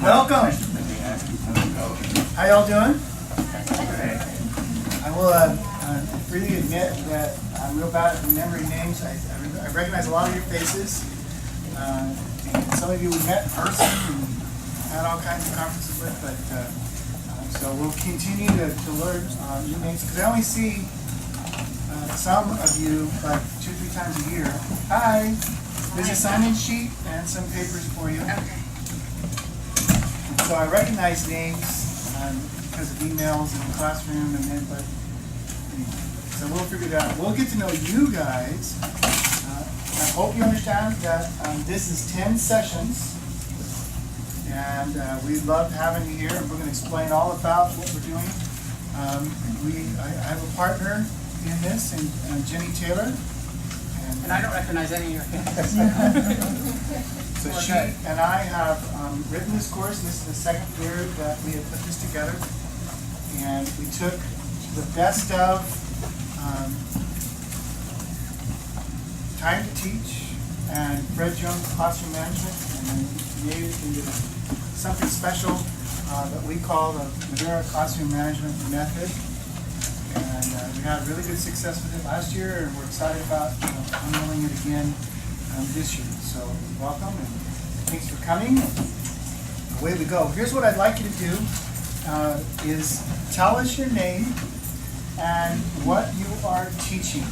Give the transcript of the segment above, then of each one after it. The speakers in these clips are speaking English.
Welcome. How y'all doing? I will freely admit that I'm real bad at remembering names. I recognize a lot of your faces. And some of you we met in person and had all kinds of conferences with, but so we'll continue to learn new names because I only see some of you like 2-3 times a year. Hi. There's a sign-in sheet and some papers for you. Okay. So I recognize names because of emails in the classroom, and then, but anyway, so we'll figure it out. We'll get to know you guys. I hope you understand that this is 10 sessions, and we love having you here. And we're going to explain all about what we're doing. I have a partner in this, and Jenny Taylor. And I don't recognize any of your hands. So she and I have written this course. This is the second year that we have put this together. And we took the best of Time to Teach and Fred Jones Classroom Management, and then made it into something special that we call the Madera Classroom Management Method. And we had really good success with it last year, and we're excited about unrolling it again this year. So welcome, and thanks for coming. Away we go. Here's what I'd like you to do, is tell us your name and what you are teaching.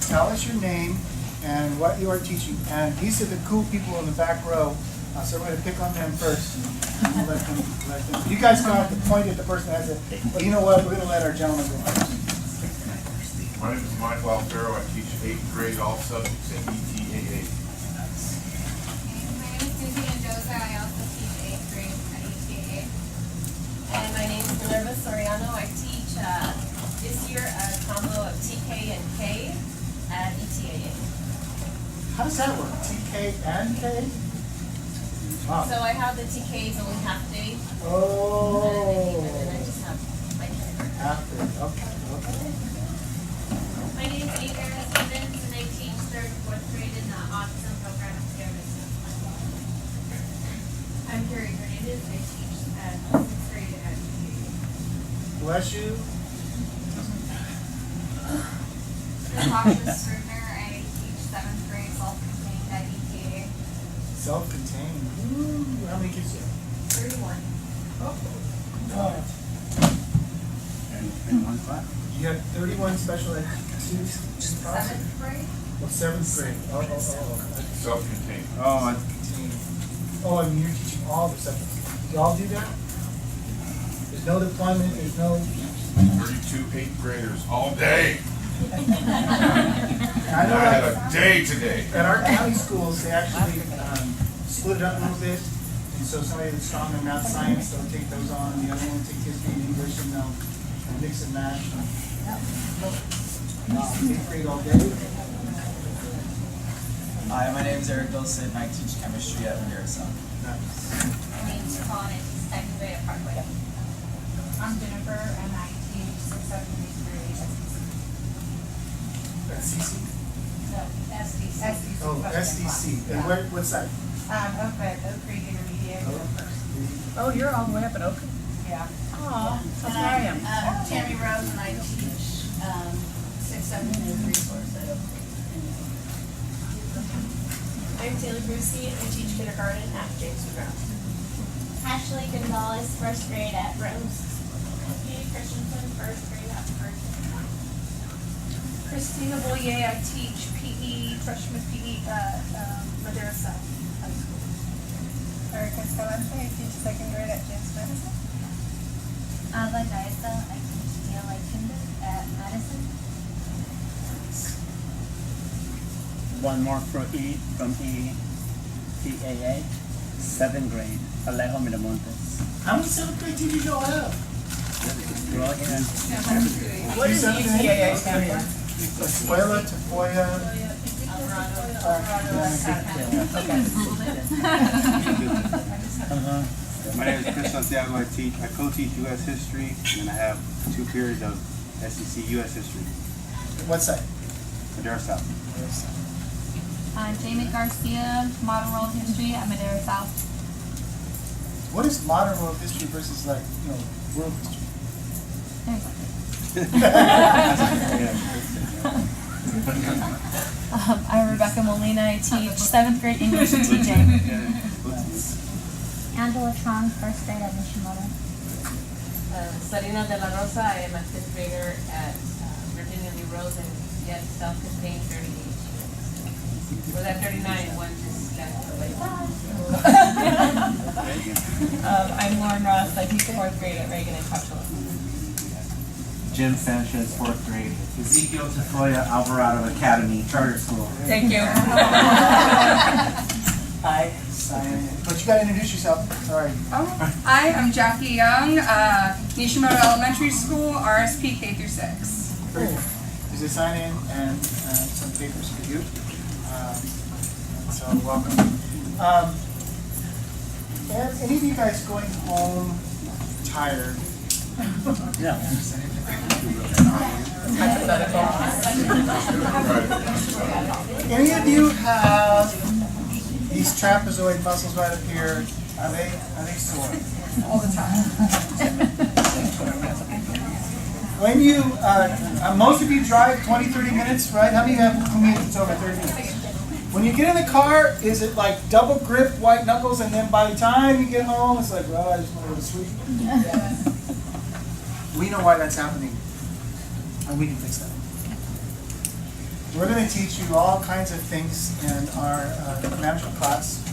Tell us your name and what you are teaching. And these are the cool people in the back row, so we're going to pick on them first. And we'll let them. You guys don't have to point at the person that has it. But you know what? We're going to let our gentleman go first. My name is Michael Alfaro. I teach 8th grade all subjects at ETAA. My name is Susie Mendoza. I also teach 8th grade at ETAA. And my name is Minerva Soriano. I teach this year a combo of TK and K at ETAA. How does that work? TK and K? Wow. So I have the TKs only half day. Oh. And then I just have my kindergarten. After. Okay. My name is Ava Stevens, and I teach 3rd and 4th grade in the autism program at Sierra Vista. I'm Carrie Hernandez. I teach at 6th grade at ETA. Bless you. Natasha Scribner. I teach 7th grade self-contained at ETA. Self-contained. Ooh, how many kids do you have? 31. Oh. In one class. You have 31 special ed students? 7th grade? Well, 7th grade. Oh. Self-contained. Oh, Contained. Oh, and you're teaching all the subjects. Do y'all do that? There's no deployment, there's no... 32 8th graders all day. I I know had like, a day today. at our county schools, they actually split it up a little bit. And so somebody that's strong in math science, they'll take those on, and the other one will take history and English, and they'll mix and match. 8th grade all day. Hi, my name is Eric Wilson, and I teach chemistry at Madera South. My name is Colin. I teach 2nd grade at Parkway. I'm Jennifer, and I teach 6th, 7th, and 8th grade at CC? SDC. Oh, SDC. And what's that? Oak Creek Intermediate. oh, you're all the way up in Oak. Yeah. Oh, that's where I am. Tammy Rose, and I teach 6th, 7th, and resource at Oak Creek. I'm Taylor Brucey, and I teach kindergarten at James Brown. Ashley Gonzalez, 1st grade at Rose. Katie Christensen, 1st grade at First. Christina Boyer, I teach PE, freshman PE at Madera South High School. Erica Escalante, I teach 2nd grade at James Madison. Ava Gaeta, I teach ELA Kinder at Madison. One more from ETAA, 7th grade, Alejo Miramontes. How many 7th grade teachers y'all have? You're all here. What is ETAA stand for? Escuela Tafoya. My name is Chris Santiago. I co-teach U.S. history, and I have 2 periods of SEC U.S. history. What's that? Madera South. Jamie Garcia, Model World History at Madera South. what is modern world history versus like, world history? I'm Rebecca Molina. I teach 7th grade English and TJ. Angela Trong, 1st grade at Nishimoto. Sarina de la Rosa, I am a 5th grader at Virginia Lee Rose and yet self-contained 38 students. Was at 39, one just left away. I'm Lauren Ross. I teach 4th grade at Reagan and Coachella. Jim Sanchez, 4th grade. Ezekiel Tafoya Alvarado Academy Charter School. Thank you. Hi. But you gotta introduce yourself. Sorry. Hi, I'm Jackie Young, Nishimoto Elementary School, RSP K through 6. Very good. There's a sign in and some papers for you. So welcome. Any of you guys going home tired? Yeah. Any of you have these trapezoid muscles right up here? Are they sore? All the time. When you, most of you drive 20, 30 minutes, right? How many of you have commute that's over 30 minutes? When you get in the car, is it like double grip, white knuckles, and then by the time you get home, it's like, well, I just want to go to sleep? We know why that's happening, and we can fix that. We're going to teach you all kinds of things in our management class,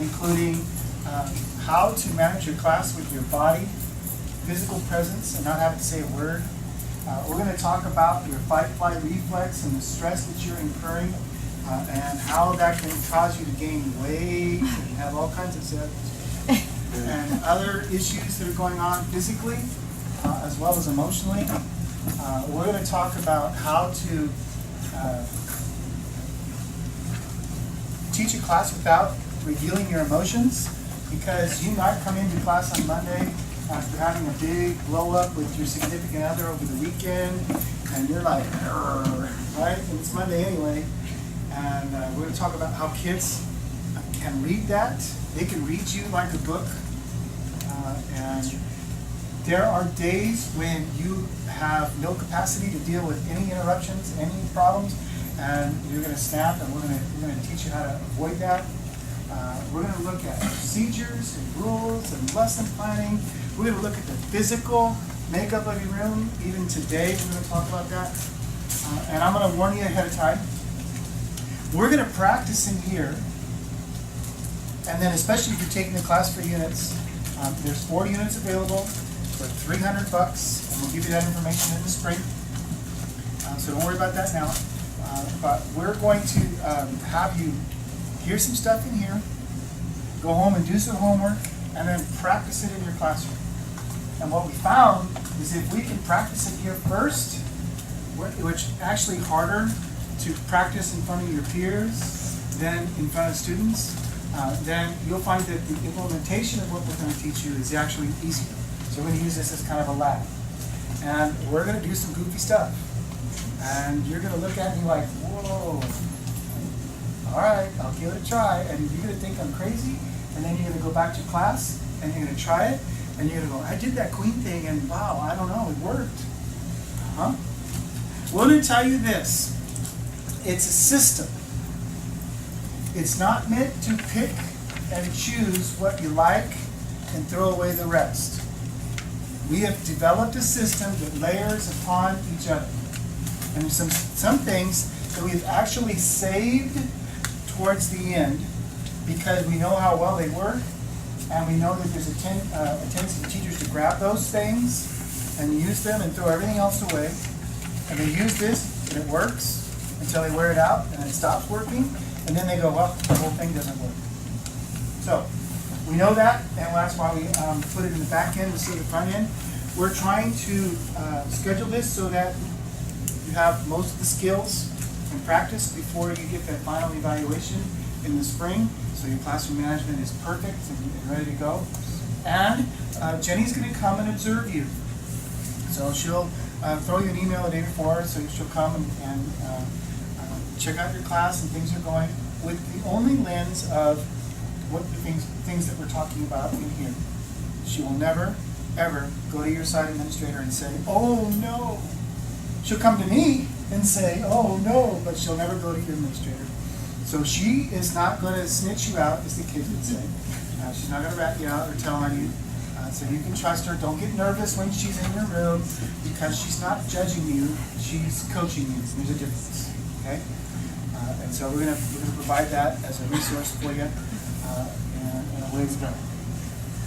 including how to manage your class with your body, physical presence, and not having to say a word. We're going to talk about your fight-flight reflex and the stress that you're incurring, and how that can cause you to gain weight and have all kinds of symptoms and other issues that are going on physically as well as emotionally. We're going to talk about how to teach a class without revealing your emotions, because you might come into class on Monday after having a big blow up with your significant other over the weekend, and you're like, right? And it's Monday anyway. And we're going to talk about how kids can read that. They can read you like a book. And there are days when you have no capacity to deal with any interruptions, any problems, and you're going to snap, and we're going to teach you how to avoid that. We're going to look at procedures and rules and lesson planning. We're going to look at the physical makeup of your room. Even today, we're going to talk about that. And I'm going to warn you ahead of time. We're going to practice in here, and then especially if you're taking the class for units, there's 40 units available for $300, and we'll give you that information in the spring. So don't worry about that now. But we're going to have you hear some stuff in here, go home and do some homework, and then practice it in your classroom. And what we found is if we can practice it here first, which is actually harder to practice in front of your peers than in front of students, then you'll find that the implementation of what we're going to teach you is actually easier. So we're going to use this as kind of a lab. And we're going to do some goofy stuff. And you're going to look at me like, whoa, all right, I'll give it a try. And you're going to think I'm crazy, and then you're going to go back to class, and you're going to try it, and you're going to go, I did that queen thing, and wow, I don't know, it worked. Huh? We're going to tell you this. It's a system. It's not meant to pick and choose what you like and throw away the rest. We have developed a system that layers upon each other. And there's some things that we've actually saved towards the end because we know how well they work, and we know that there's a tendency for teachers to grab those things and use them and throw everything else away. And they use this and it works until they wear it out and it stops working, and then they go, well, the whole thing doesn't work. So we know that, and that's why we put it in the back end instead of the front end. We're trying to schedule this so that you have most of the skills and practice before you get that final evaluation in the spring, so your classroom management is perfect and ready to go. And Jenny's going to come and observe you. So she'll throw you an email the day before, so she'll come and check out your class and things are going with the only lens of what the things that we're talking about in here. She will never, ever go to your site administrator and say, oh no. She'll come to me and say, oh no, but she'll never go to your administrator. So she is not going to snitch you out, as the kids would say. She's not going to rat you out or tell on you. So you can trust her. Don't get nervous when she's in your room because she's not judging you. She's coaching you. There's a difference. Okay? And so we're gonna provide that as a resource for you and a way to go.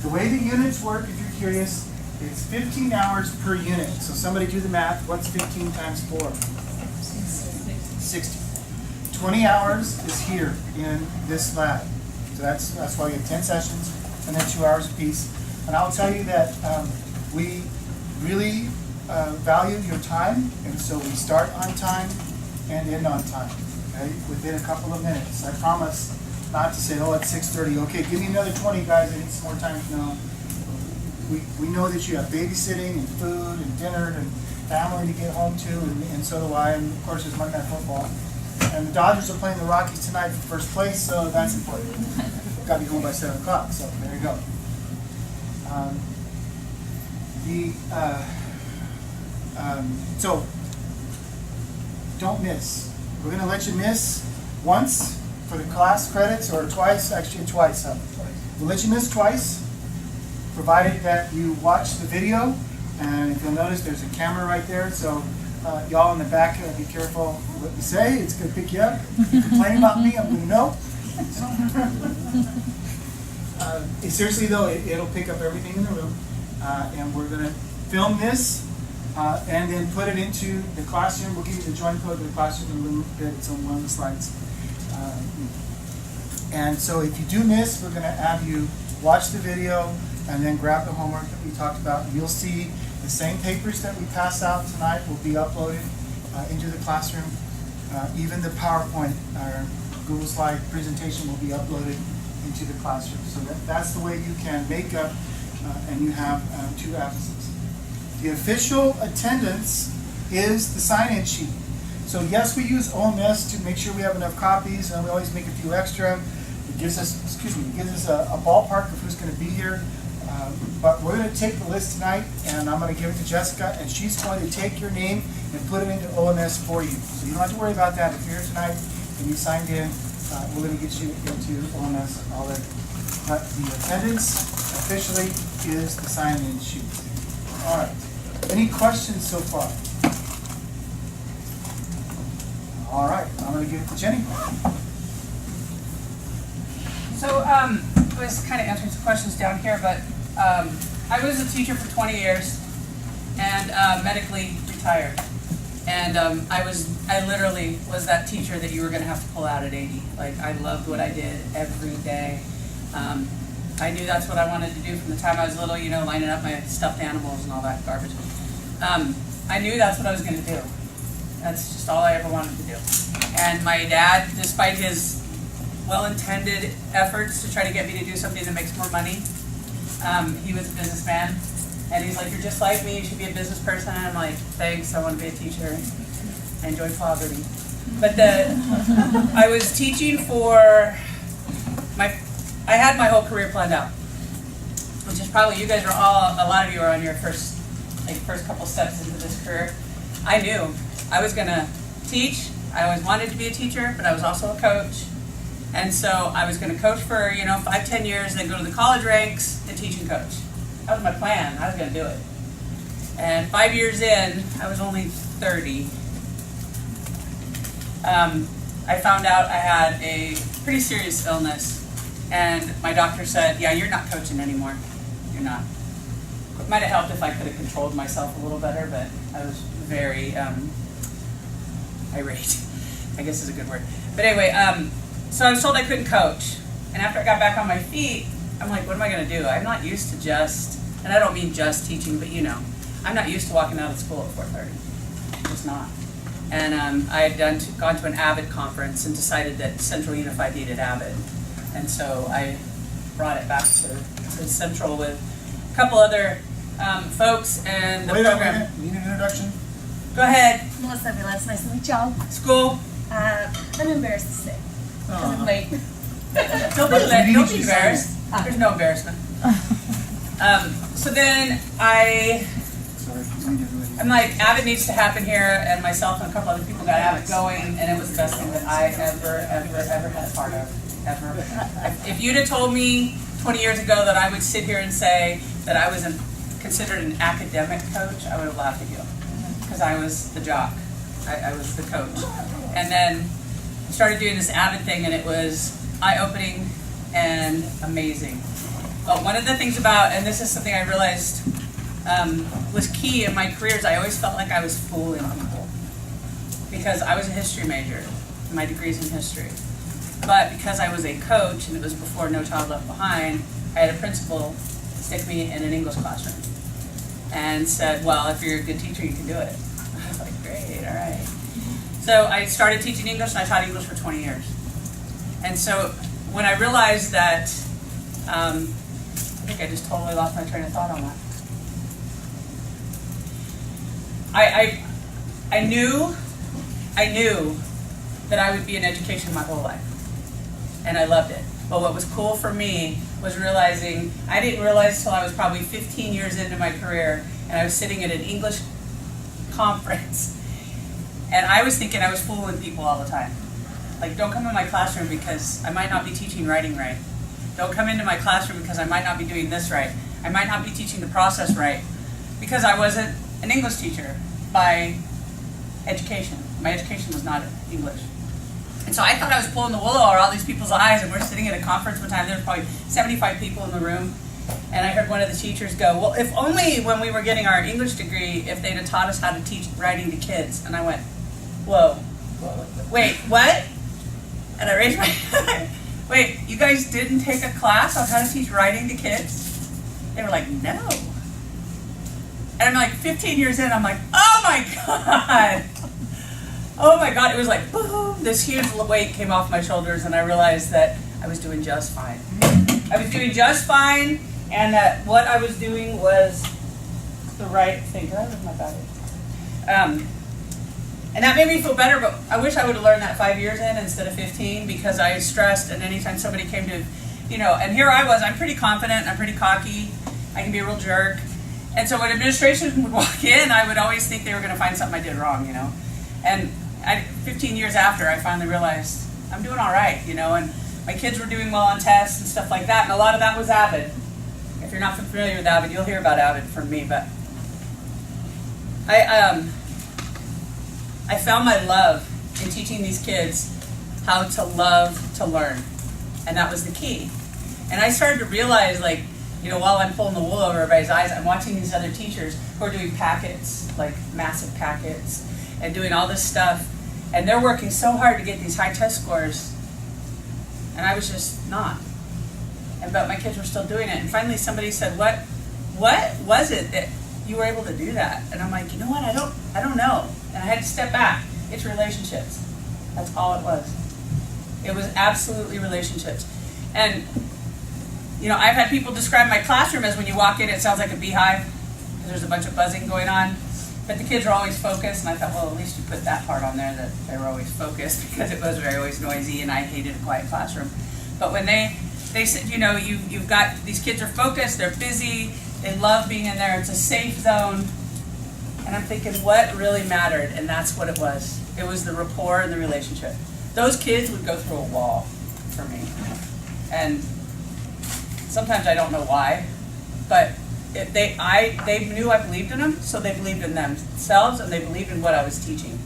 The way the units work, if you're curious, it's 15 hours per unit. So somebody do the math. What's 15 times 4? 60. 20 hours is here in this lab. So that's why we have 10 sessions and then 2 hours apiece. And I'll tell you that we really value your time, and so we start on time and end on time, okay, within a couple of minutes. I promise not to say, oh, it's 6:30, okay, give me another 20 guys, I need some more time. No. We know that you have babysitting and food and dinner and family to get home to, and so do I, and of course there's Monday Night Football. And the Dodgers are playing the Rockies tonight for first place, so that's important. Got to be home by 7 o'clock, so there you go. So don't miss. We're going to let you miss once for the class credits, or twice, actually twice. We'll let you miss twice, provided that you watch the video. And if you'll notice, there's a camera right there, so y'all in the back, be careful what you say. It's going to pick you up. If you complain about me, I'm going to know. Seriously though, it'll pick up everything in the room, and we're going to film this and then put it into the classroom. We'll give you the join code to the classroom in a little bit. It's on one of the slides. And so if you do miss, we're going to have you watch the video and then grab the homework that we talked about. You'll see the same papers that we pass out tonight will be uploaded into the classroom. Even the PowerPoint or Google Slide presentation will be uploaded into the classroom. So that's the way you can make up and you have 2 absences. The official attendance is the sign-in sheet. So yes, we use OMS to make sure we have enough copies, and we always make a few extra. It gives us, a ballpark of who's going to be here. But we're going to take the list tonight, and I'm going to give it to Jessica, and she's going to take your name and put it into OMS for you. So you don't have to worry about that. If you're here tonight and you signed in, we're going to get you into OMS already. But the attendance officially is the sign-in sheet. All right. Any questions so far? All right. I'm going to give it to Jenny. So I was kind of answering some questions down here, but I was a teacher for 20 years and medically retired. And I literally was that teacher that you were going to have to pull out at 80. Like, I loved what I did every day. I knew that's what I wanted to do from the time I was little, lining up my stuffed animals and all that garbage. I knew that's what I was going to do. That's just all I ever wanted to do. And my dad, despite his well-intended efforts to try to get me to do something that makes more money, he was a businessman. And he's like, you're just like me, you should be a business person. And I'm like, thanks, I want to be a teacher. I enjoy poverty. But I was teaching for I had my whole career planned out. Which is probably, you guys are a lot of you are on your first couple steps into this career. I knew I was gonna teach. I always wanted to be a teacher, but I was also a coach. And so I was gonna coach for, 5-10 years, then go to the college ranks and teach and coach. That was my plan. I was going to do it. And 5 years in, I was only 30. I found out I had a pretty serious illness. And my doctor said, yeah, you're not coaching anymore. You're not. It might have helped if I could have controlled myself a little better, but I was very irate, I guess is a good word. But anyway, so I was told I couldn't coach. And after I got back on my feet, I'm like, what am I going to do? I'm not used to and I don't mean just teaching, but I'm not used to walking out of school at 4:30. Just not. And I had gone to an AVID conference and decided that Central Unified needed AVID. And so I brought it back to Central with a couple other folks and the program. Wait, need an introduction? Go ahead. Melissa Vilas, nice to meet y'all. School. I'm embarrassed to say. Because I'm late. Don't be embarrassed. There's no embarrassment. So then Sorry, let me get rid of I'm like, Avid needs to happen here, and myself and a couple other people got Avid going, and it was the best thing that I ever had a part of, ever. If you'd have told me 20 years ago that I would sit here and say that I was considered an academic coach, I would have laughed at you, because I was the jock. I was the coach. And then started doing this Avid thing, and it was eye-opening and amazing. But one of the things about, and this is something I realized was key in my career, is I always felt like I was fooling people. Because I was a history major, my degree's in history. But because I was a coach, and it was before No Child Left Behind, I had a principal stick me in an English classroom and said, well, if you're a good teacher, you can do it. I was like, great, all right. So I started teaching English, and I taught English for 20 years. And so when I realized that, I think I just totally lost my train of thought on that. I knew that I would be in education my whole life. And I loved it. But what was cool for me was realizing, I didn't realize till I was probably 15 years into my career, and I was sitting at an English conference, and I was thinking I was fooling people all the time. Like, don't come in my classroom because I might not be teaching writing right. Don't come into my classroom because I might not be doing this right. I might not be teaching the process right. Because I wasn't an English teacher by education. My education was not English. And so I thought I was pulling the wool over all these people's eyes, and we're sitting at a conference one time, there were probably 75 people in the room, and I heard one of the teachers go, well, if only when we were getting our English degree, if they'd have taught us how to teach writing to kids. And I went, whoa, wait, what? And I raised my hand. Wait, you guys didn't take a class on how to teach writing to kids? They were like, no. And I'm like, 15 years in, I'm like, oh my God. Oh my God, it was like, boom, this huge weight came off my shoulders, and I realized that I was doing just fine. I was doing just fine, and that what I was doing was the right thing. Did I lose my battery? And that made me feel better, but I wish I would have learned that 5 years in instead of 15, because I stressed, and anytime somebody came to, and here I was, I'm pretty confident, I'm pretty cocky, I can be a real jerk. And so when administration would walk in, I would always think they were going to find something I did wrong, And 15 years after, I finally realized I'm doing all right, and my kids were doing well on tests and stuff like that, and a lot of that was Avid. If you're not familiar with Avid, you'll hear about Avid from me, but I found my love in teaching these kids how to love to learn, and that was the key. And I started to realize, while I'm pulling the wool over everybody's eyes, I'm watching these other teachers who are doing packets, like massive packets, and doing all this stuff, and they're working so hard to get these high test scores, and I was just not. But my kids were still doing it, and finally somebody said, what was it that you were able to do that? And I'm like, you know what, I don't know. And I had to step back. It's relationships. That's all it was. It was absolutely relationships. And I've had people describe my classroom as when you walk in, it sounds like a beehive, because there's a bunch of buzzing going on. But the kids are always focused, and I thought, well, at least you put that part on there, that they were always focused, because it was very always noisy, and I hated a quiet classroom. But when they said, you've got, these kids are focused, they're busy, they love being in there, it's a safe zone. And I'm thinking, what really mattered? And that's what it was. It was the rapport and the relationship. Those kids would go through a wall for me. And sometimes I don't know why, but they knew I believed in them, so they believed in themselves, and they believed in what I was teaching.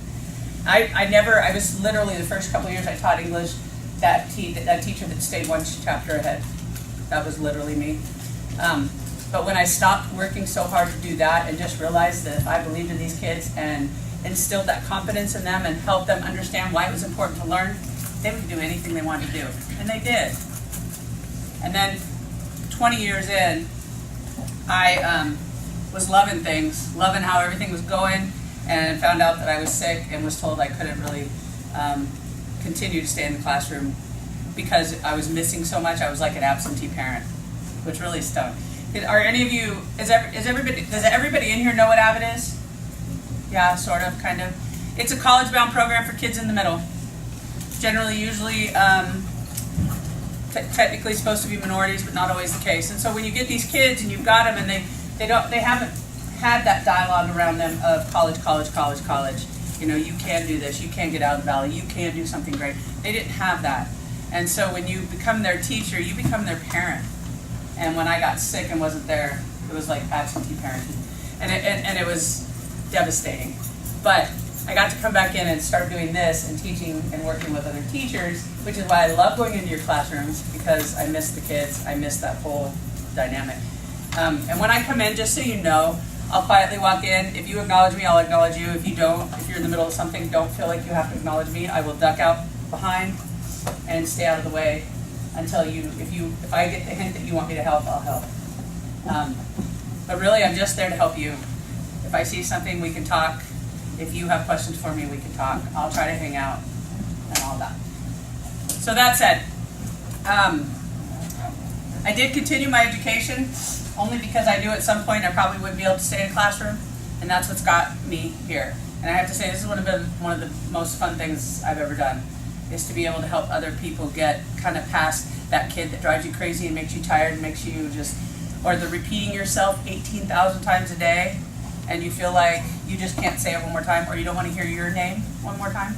I was literally the first couple of years I taught English, that teacher that stayed one chapter ahead. That was literally me. But when I stopped working so hard to do that and just realized that if I believed in these kids and instilled that confidence in them and helped them understand why it was important to learn, they would do anything they wanted to do. And they did. And then 20 years in, I was loving things, loving how everything was going, and found out that I was sick and was told I couldn't really continue to stay in the classroom because I was missing so much. I was like an absentee parent, which really stung. Are any of you, does everybody in here know what Avid is? Yeah, sort of, kind of. It's a college-bound program for kids in the middle. Generally, usually technically supposed to be minorities, but not always the case. And so when you get these kids and you've got them and they haven't had that dialogue around them of college. You know, you can do this, you can get out of the valley, you can do something great. They didn't have that. And so when you become their teacher, you become their parent. And when I got sick and wasn't there, it was like absentee parenting. And it was devastating. But I got to come back in and start doing this and teaching and working with other teachers, which is why I love going into your classrooms, because I miss the kids, I miss that whole dynamic. And when I come in, just so you know, I'll quietly walk in. If you acknowledge me, I'll acknowledge you. If you don't, if you're in the middle of something, don't feel like you have to acknowledge me. I will duck out behind and stay out of the way until if I get the hint that you want me to help, I'll help. But really, I'm just there to help you. If I see something, we can talk. If you have questions for me, we can talk. I'll try to hang out and all that. So that said, I did continue my education only because I knew at some point I probably wouldn't be able to stay in a classroom, and that's what's got me here. And I have to say, this is one of the most fun things I've ever done, is to be able to help other people get kind of past that kid that drives you crazy and makes you tired and makes you just, or the repeating yourself 18,000 times a day, and you feel like you just can't say it one more time, or you don't want to hear your name one more time.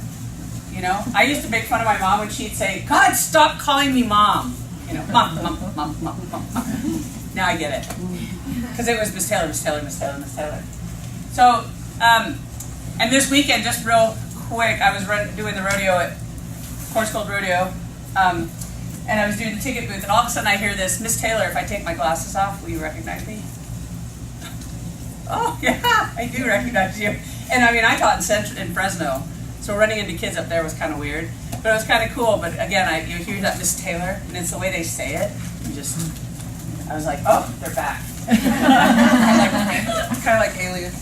You know, I used to make fun of my mom when she'd say, "God, stop calling me mom." You know, mom. Now I get it, because it was Miss Taylor. So, and this weekend, just real quick, I was doing the rodeo at Course Gold Rodeo, and I was doing the ticket booth, and all of a sudden I hear this, "Miss Taylor, if I take my glasses off, will you recognize me?" Oh, yeah, I do recognize you. And I mean, I taught in Fresno, so running into kids up there was kind of weird, but it was kind of cool. But again, you hear that Miss Taylor, and it's the way they say it. I was like, oh, they're back. It's kind of like aliens.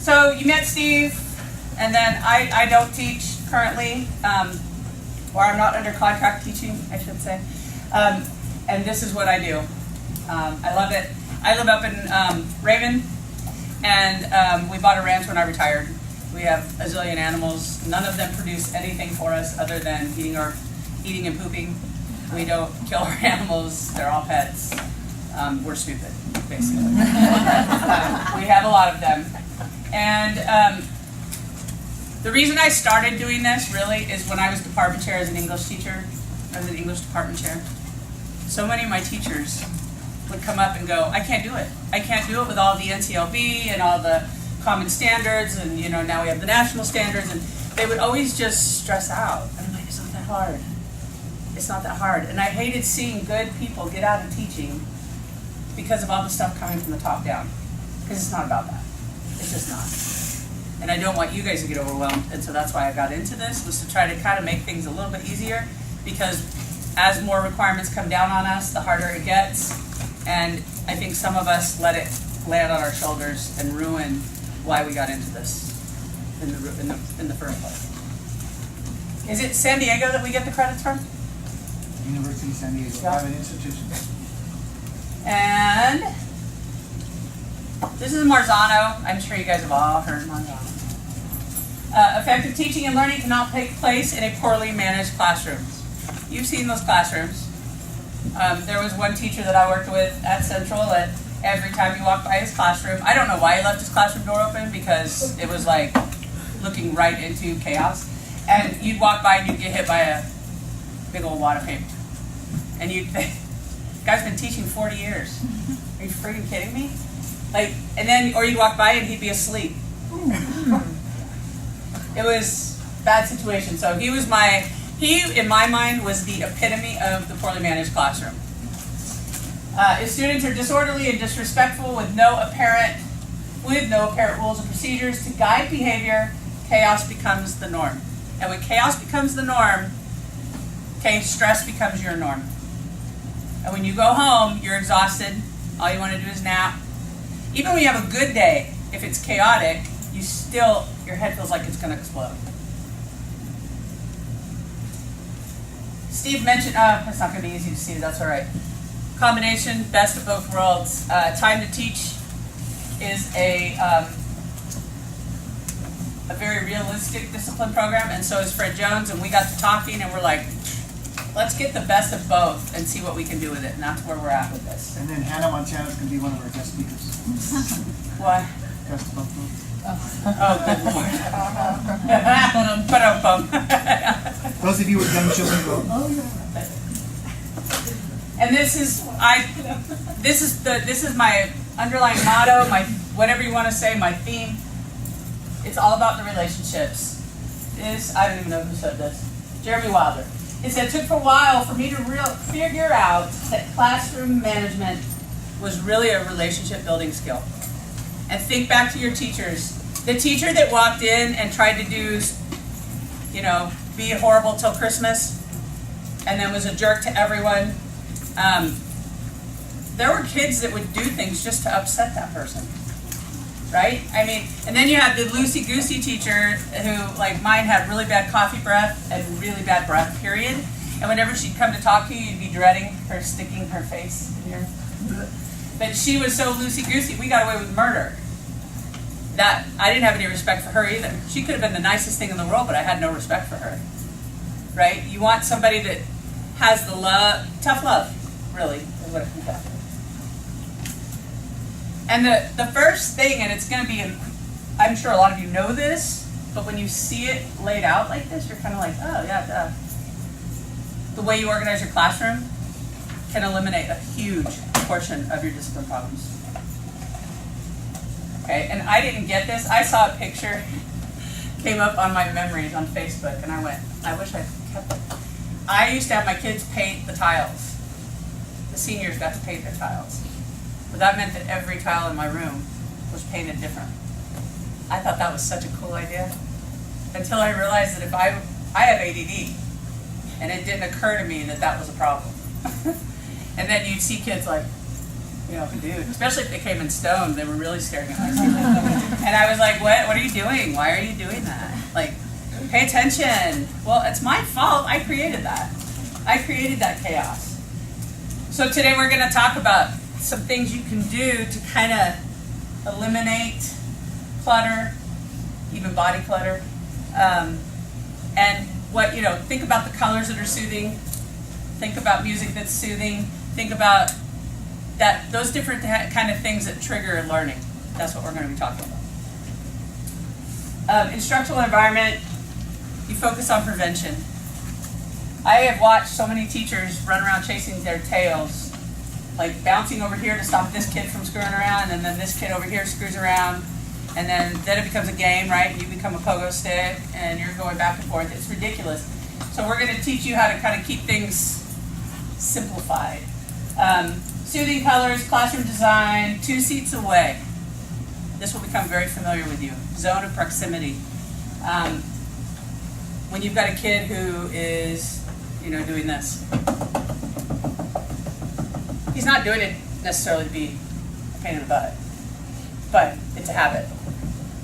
So you met Steve, and then I don't teach currently, or I'm not under contract teaching, I should say. And this is what I do. I love it. I live up in Raven, and we bought a ranch when I retired. We have a zillion animals. None of them produce anything for us other than eating and pooping. We don't kill our animals. They're all pets. We're stupid, basically. We have a lot of them. And the reason I started doing this, really, is when I was department chair as an English teacher. I was an English department chair. So many of my teachers would come up and go, I can't do it. I can't do it with all the NCLB and all the common standards, and you know, now we have the national standards, and they would always just stress out. And I'm like, it's not that hard. It's not that hard. And I hated seeing good people get out of teaching because of all the stuff coming from the top down. Because it's not about that. It's just not. And I don't want you guys to get overwhelmed, and so that's why I got into this, was to try to kind of make things a little bit easier, because as more requirements come down on us, the harder it gets. And I think some of us let it land on our shoulders and ruin why we got into this in the first place. Is it San Diego that we get the credits from? University of San Diego, private institution. And this is Marzano. I'm sure you guys have all heard Marzano. Effective teaching and learning cannot take place in a poorly managed classroom. You've seen those classrooms. There was one teacher that I worked with at Central that every time you walked by his classroom, I don't know why he left his classroom door open, because it was like looking right into chaos. And you'd walk by and you'd get hit by a big old wad of paper. And you'd think, guy's been teaching 40 years. Are you freaking kidding me? Like, and then, or you'd walk by and he'd be asleep. It was a bad situation. So he, in my mind, was the epitome of the poorly managed classroom. If students are disorderly and disrespectful with no apparent rules and procedures to guide behavior, chaos becomes the norm. And when chaos becomes the norm, stress becomes your norm. And when you go home, you're exhausted. All you want to do is nap. Even when you have a good day, if it's chaotic, your head feels like it's going to explode. Steve mentioned, it's not going to be easy to see, that's all right. Combination, best of both worlds. Time to Teach is a very realistic discipline program, and so is Fred Jones, and we got to talking, and we're like, let's get the best of both and see what we can do with it, and that's where we're at with this. And then Hannah Montana's gonna be one of our guest speakers. Why? Guest bump. Oh, good lord. Ba-dum-bum. Those of you with young children go, oh yeah. And this is my underlying motto, my whatever you want to say, my theme. It's all about the relationships. I don't even know who said this. Jeremy Wilder. It said, it took a while for me to figure out that classroom management was really a relationship building skill. And think back to your teachers. The teacher that walked in and tried to do, be horrible till Christmas, and then was a jerk to everyone. There were kids that would do things just to upset that person, right? I mean, and then you had the loosey-goosey teacher who, like mine, had really bad coffee breath and really bad breath, period. And whenever she'd come to talk to you, you'd be dreading her sticking her face in your... But she was so loosey-goosey, we got away with murder. That, I didn't have any respect for her either. She could have been the nicest thing in the world, but I had no respect for her, right? You want somebody that has the love, tough love, really, is what it comes down to. And the first thing, and it's going to be, I'm sure a lot of you know this, but when you see it laid out like this, you're kind of like, oh yeah, duh. The way you organize your classroom can eliminate a huge portion of your discipline problems. Okay, and I didn't get this. I saw a picture, came up on my memories on Facebook, and I went, I wish I kept it. I used to have my kids paint the tiles. The seniors got to paint their tiles. But that meant that every tile in my room was painted different. I thought that was such a cool idea. Until I realized that if I have ADD, and it didn't occur to me that that was a problem. And then you'd see kids like, dude, especially if they came in stone, they were really staring at my student. And I was like, what are you doing? Why are you doing that? Like, pay attention. Well, it's my fault. I created that. I created that chaos. So today we're going to talk about some things you can do to kind of eliminate clutter, even body clutter. And what, think about the colors that are soothing. Think about music that's soothing. Think about those different kind of things that trigger learning. That's what we're going to be talking about. Instructional environment, you focus on prevention. I have watched so many teachers run around chasing their tails, like bouncing over here to stop this kid from screwing around, and then this kid over here screws around, and then it becomes a game, right? You become a pogo stick, and you're going back and forth. It's ridiculous. So we're going to teach you how to kind of keep things simplified. Soothing colors, classroom design, 2 seats away. This will become very familiar with you. Zone of proximity. When you've got a kid who is, doing this. He's not doing it necessarily to be a pain in the butt, but it's a habit.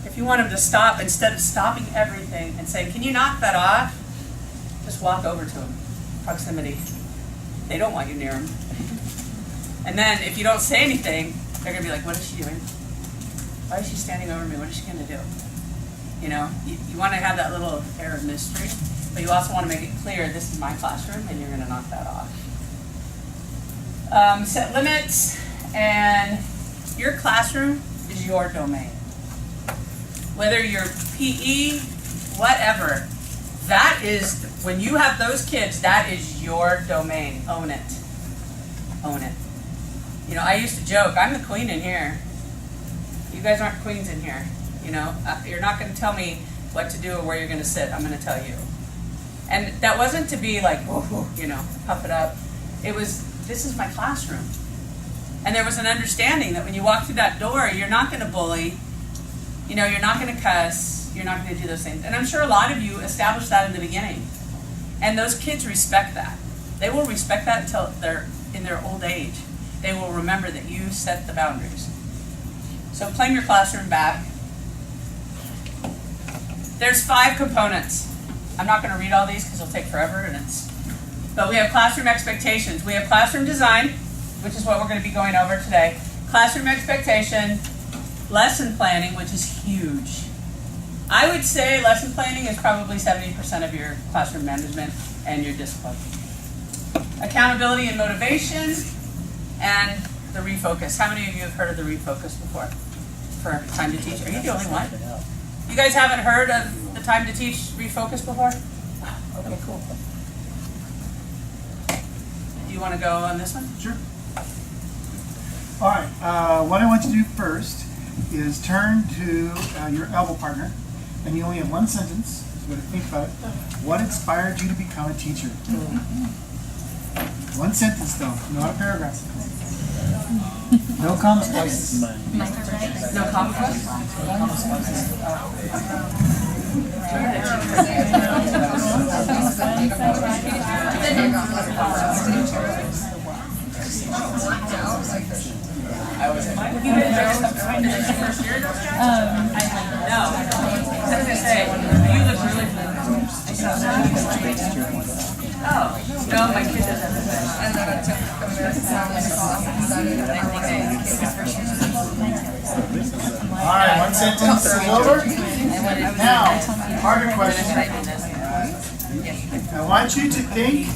If you want him to stop, instead of stopping everything and saying, can you knock that off? Just walk over to him. Proximity. They don't want you near them. And then if you don't say anything, they're going to be like, what is she doing? Why is she standing over me? What is she going to do? You want to have that little air of mystery, but you also want to make it clear, this is my classroom, and you're going to knock that off. Set limits, and your classroom is your domain. Whether you're PE, whatever, that is, when you have those kids, that is your domain. Own it. Own it. I used to joke, I'm the queen in here. You guys aren't queens in here. You're not going to tell me what to do or where you're going to sit. I'm going to tell you. And that wasn't to be like, puff it up. It was, this is my classroom. And there was an understanding that when you walk through that door, you're not going to bully. You're not going to cuss. You're not going to do those things. And I'm sure a lot of you established that in the beginning. And those kids respect that. They will respect that until they're in their old age. They will remember that you set the boundaries. So claim your classroom back. There's 5 components. I'm not going to read all these because it'll take forever, but we have classroom expectations. We have classroom design, which is what we're going to be going over today. Classroom expectation, lesson planning, which is huge. I would say lesson planning is probably 70% of your classroom management and your discipline. accountability and motivation, and the refocus. How many of you have heard of the refocus before? For time to teach? Are you the only one? You guys haven't heard of the time to teach refocus before? Okay, cool. Do you want to go on this one? Sure. All right, what I want you to do first is turn to your elbow partner, and you only have one sentence, so you gotta think about it. What inspired you to become a teacher? One sentence though, not a paragraph. No comma places. No comma places? No, my kid doesn't. All right, one sentence is over. Now, harder question. I want you to think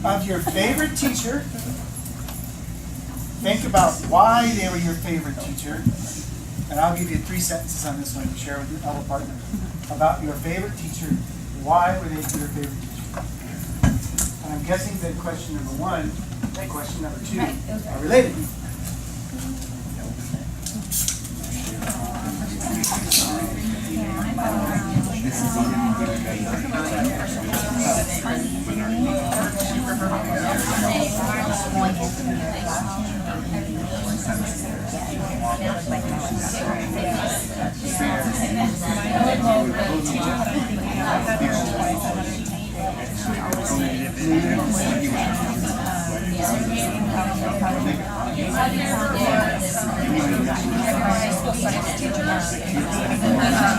of your favorite teacher. Think about why they were your favorite teacher. And I'll give you 3 sentences on this one to share with your elbow partner. About your favorite teacher. Why were they your favorite teacher? And I'm guessing that question number 1 and question number 2 are related.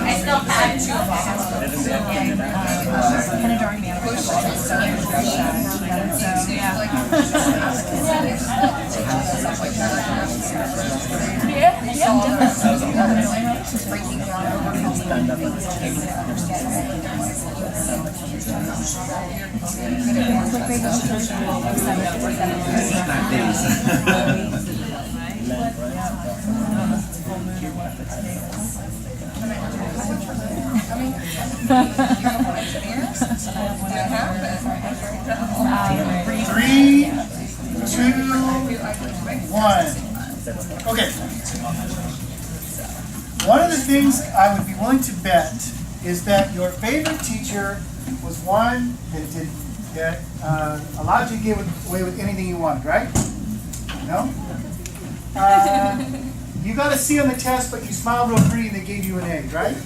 I still have 2 of Three, 2, 1. Okay. One of the things I would be willing to bet is that your favorite teacher was one that allowed you to get away with anything you wanted, right? No? You got a C on the test, but you smiled real pretty and they gave you an A, right?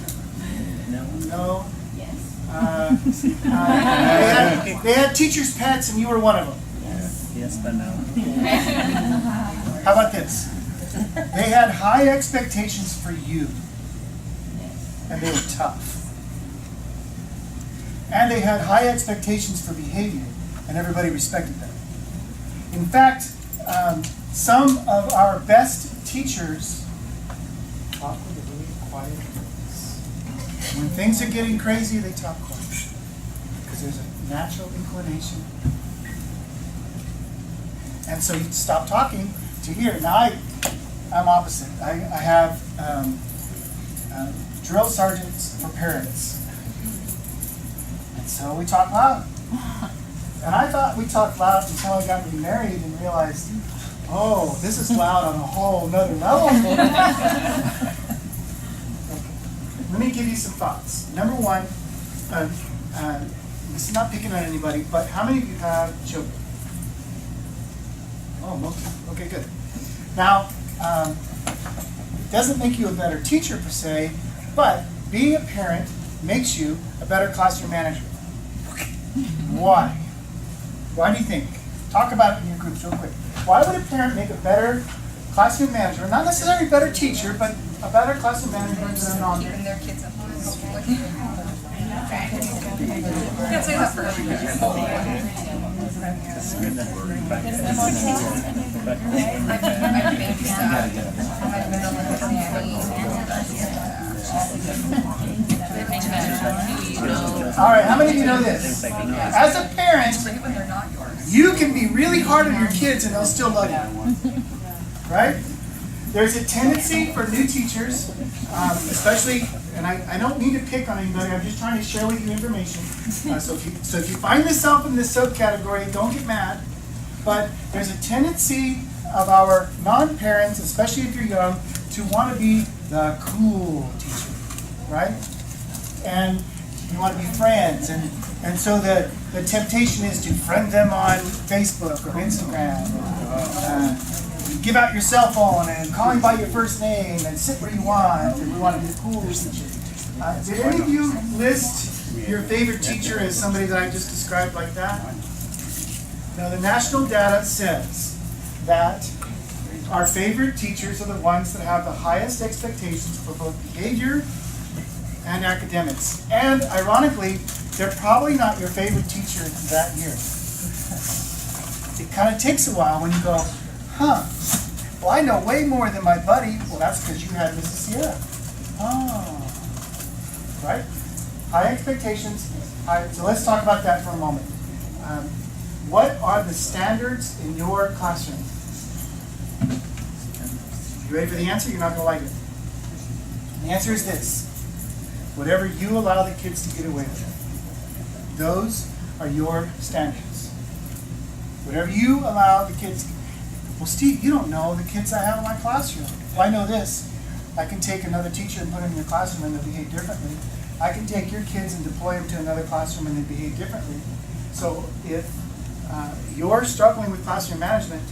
No? They had teachers' pets and you were one of them. Yes, but no. How about this? They had high expectations for you. And they were tough. And they had high expectations for behavior, and everybody respected them. In fact, some of our best teachers talk with a really quiet voice. When things are getting crazy, they talk quiet. Because there's a natural inclination. And so you stop talking to hear. Now I'm opposite. I have drill sergeants for parents. And so we talk loud. And I thought we talked loud until I got remarried and realized, oh, this is loud on a whole nother level. Let me give you some thoughts. Number 1, this is not picking on anybody, but how many of you have children? Oh, most. Okay, good. Now, it doesn't make you a better teacher per se, but being a parent makes you a better classroom manager. Why? Why do you think? Talk about it in your groups real quick. Why would a parent make a better classroom manager? Not necessarily a better teacher, but a better classroom manager than a non-parent. Keeping their kids at home. You can say that first. All right, how many of you know this? As a parent, You can be really hard on your kids and they'll still love you. Right? There's a tendency for new teachers, especially, and I don't mean to pick on anybody, I'm just trying to share with you information. So if you find yourself in this subcategory, don't get mad. But there's a tendency of our non-parents, especially if you're young, to want to be the cool teacher, right? And you want to be friends, and so the temptation is to friend them on Facebook or Instagram, give out your cell phone and call him by your first name and sit where you want, and we want to be cool teacher. Did any of you list your favorite teacher as somebody that I just described like that? Now the national data says that our favorite teachers are the ones that have the highest expectations for both behavior and academics. And ironically, they're probably not your favorite teacher that year. It kind of takes a while when you go, well, I know way more than my buddy. Well, that's because you had Mrs. Sierra. Oh, right? High expectations. So let's talk about that for a moment. What are the standards in your classroom? You ready for the answer? You're not going to like it. The answer is this. Whatever you allow the kids to get away with, those are your standards. Whatever you allow the kids. Well, Steve, you don't know the kids I have in my classroom. Well, I know this. I can take another teacher and put them in your classroom and they'll behave differently. I can take your kids and deploy them to another classroom and they behave differently. So if you're struggling with classroom management,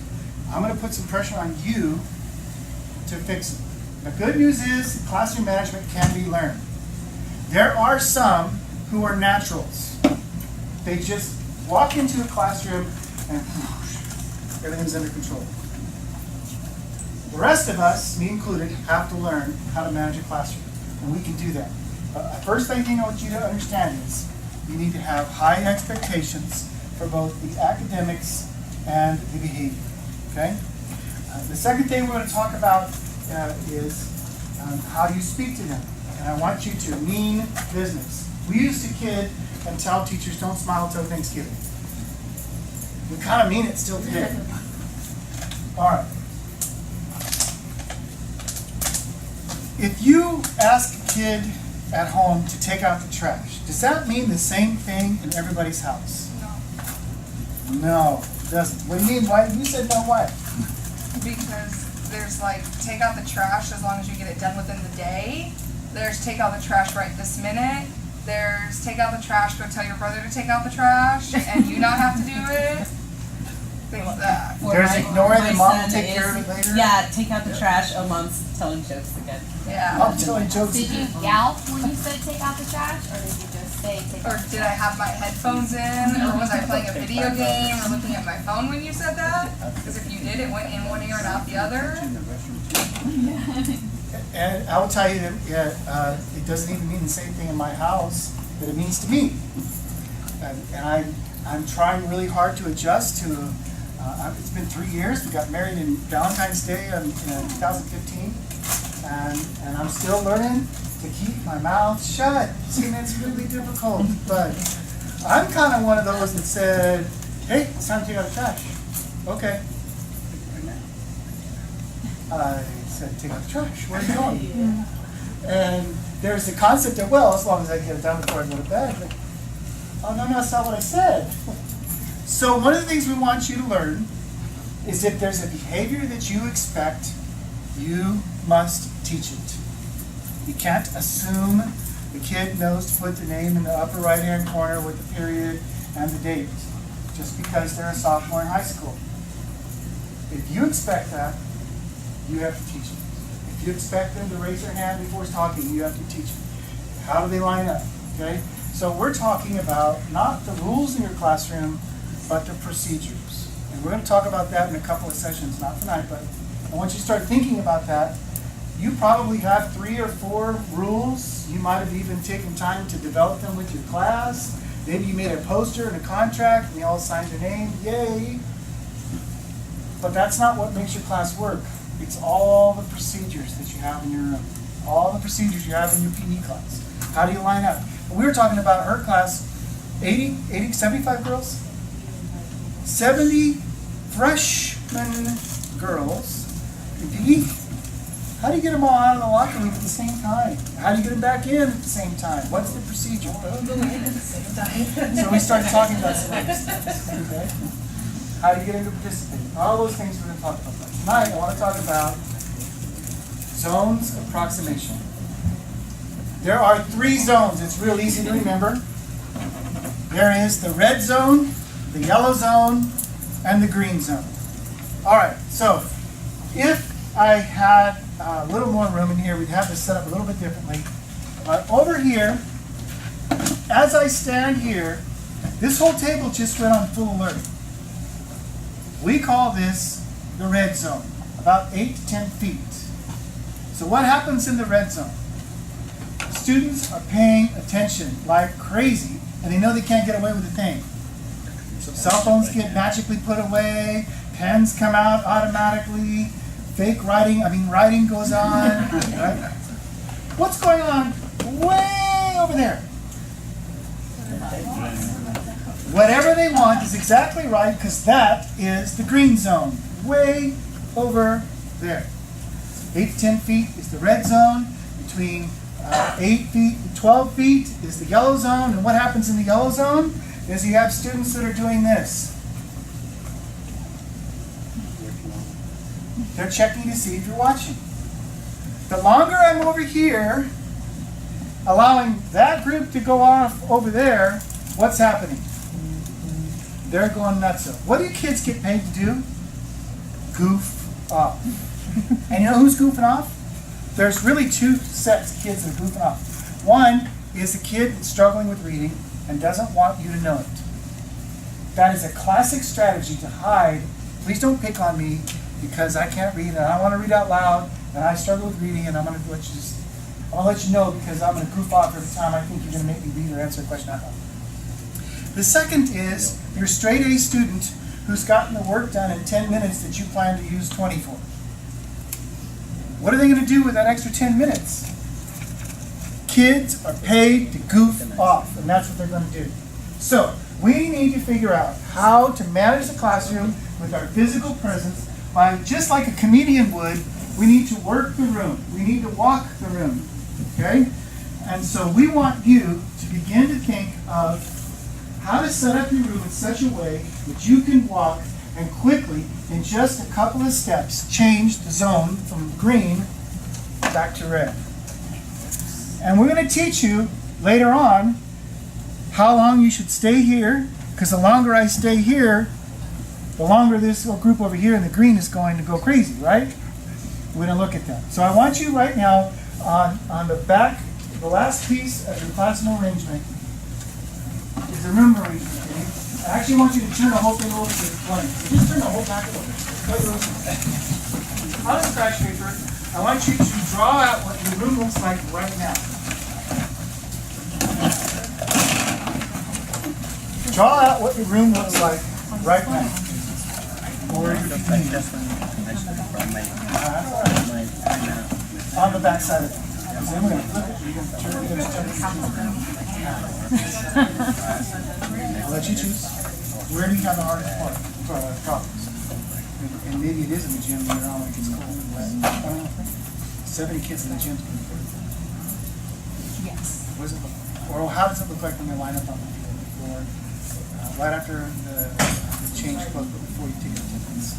I'm going to put some pressure on you to fix it. The good news is classroom management can be learned. There are some who are naturals. They just walk into a classroom and everything's under control. The rest of us, me included, have to learn how to manage a classroom, and we can do that. But the first thing I want you to understand is you need to have high expectations for both the academics and the behavior. Okay? The second thing we're going to talk about is how you speak to them. And I want you to mean business. We used to kid and tell teachers don't smile until Thanksgiving. We kind of mean it still today. All right. If you ask a kid at home to take out the trash, does that mean the same thing in everybody's house? No, it doesn't. What do you mean? Why? You said no. Why? Because there's like take out the trash as long as you get it done within the day. There's take out the trash right this minute. There's take out the trash, go tell your brother to take out the trash, and you not have to do it. Things like that. There's ignore it and mom will take care of it later? Yeah, take out the trash. Oh, mom's telling jokes again. Yeah. Mom's telling jokes Did you again. yelp when you said take out the trash, or did you just say take Or out the did I have my headphones in? Or was I playing a video game or looking at my phone when you said that? Because if you did, it went in one ear and out the other. And I will tell you that it doesn't even mean the same thing in my house that it means to me. And I'm trying really hard to adjust to. It's been 3 years. We got married in Valentine's Day in 2015, and I'm still learning to keep my mouth shut. See, that's really difficult. But I'm kind of one of those that said, "Hey, it's time to take out the trash." Okay. I said, "Take out the trash. Where are you going?" And there's the concept of, well, as long as I get it done before I go to bed. But, oh no, that's not what I said. So one of the things we want you to learn is if there's a behavior that you expect, you must teach it. You can't assume the kid knows to put the name in the upper right-hand corner with the period and the date just because they're a sophomore in high school. If you expect that, you have to teach it. If you expect them to raise their hand before talking, you have to teach it. How do they line up? Okay? So we're talking about not the rules in your classroom, but the procedures. And we're going to talk about that in a couple of sessions, not tonight, but once you start thinking about that, you probably have 3 or 4 rules. You might have even taken time to develop them with your class. Maybe you made a poster and a contract and they all signed their name. Yay! But that's not what makes your class work. It's all the procedures that you have in your room. All the procedures you have in your PE class. How do you line up? We were talking about her class, 75 girls? 70 freshman girls compete. How do you get them all out of the locker room at the same time? How do you get them back in at the same time? What's the procedure? So we start talking about some of these things. Okay? How do you get them to participate? All those things we're going to talk about. Tonight I want to talk about zones of approximation. There are 3 zones. It's real easy to remember. There is the red zone, the yellow zone, and the green zone. All right, so if I had a little more room in here, we'd have this set up a little bit differently. But over here, as I stand here, this whole table just went on full alert. We call this the red zone, about 8 to 10 feet. So what happens in the red zone? Students are paying attention like crazy, and they know they can't get away with a thing. So cell phones get magically put away, pens come out automatically, writing goes on, right? What's going on way over there? Whatever they want is exactly right, because that is the green zone, way over there. 8 to 10 feet is the red zone. Between 8 feet and 12 feet is the yellow zone. And what happens in the yellow zone is you have students that are doing this. They're checking to see if you're watching. The longer I'm over here, allowing that group to go off over there, what's happening? They're going nuts. What do kids get paid to do? Goof off. And you know who's goofing off? There's really 2 sets of kids that are goofing off. One is the kid that's struggling with reading and doesn't want you to know it. That is a classic strategy to hide. Please don't pick on me because I can't read and I want to read out loud and I struggle with reading, and I'm going to let you know because I'm going to goof off every time I think you're going to make me read or answer a question out loud. The second is your straight A student who's gotten the work done in 10 minutes that you plan to use 20 for. What are they going to do with that extra 10 minutes? Kids are paid to goof off, and that's what they're going to do. So, we need to figure out how to manage the classroom with our physical presence by, just like a comedian would, we need to work the room. We need to walk the room. Okay? And so we want you to begin to think of how to set up your room in such a way that you can walk and quickly, in just a couple of steps, change the zone from green back to red. And we're going to teach you later on how long you should stay here, because the longer I stay here, the longer this little group over here in the green is going to go crazy, right? We're going to look at that. So I want you right now on the back, the last piece of your classroom arrangement is a room arrangement. Okay? I actually want you to turn the whole thing over to the blank. So just turn the whole packet over. On a scratch paper, I want you to draw out what your room looks like right now. Draw out what your room looks like right now. Or on the back side of it. So I'm going to flip it. You're going to turn it. I'll let you choose. Where do you have the hardest problems? And maybe it is in the gym later on when it gets cold and wet. I don't know. 70 kids in the gym. Yes. What does it look like? Or how does it look like when they line up on the field before, right after the change clothes, but before you take attendance?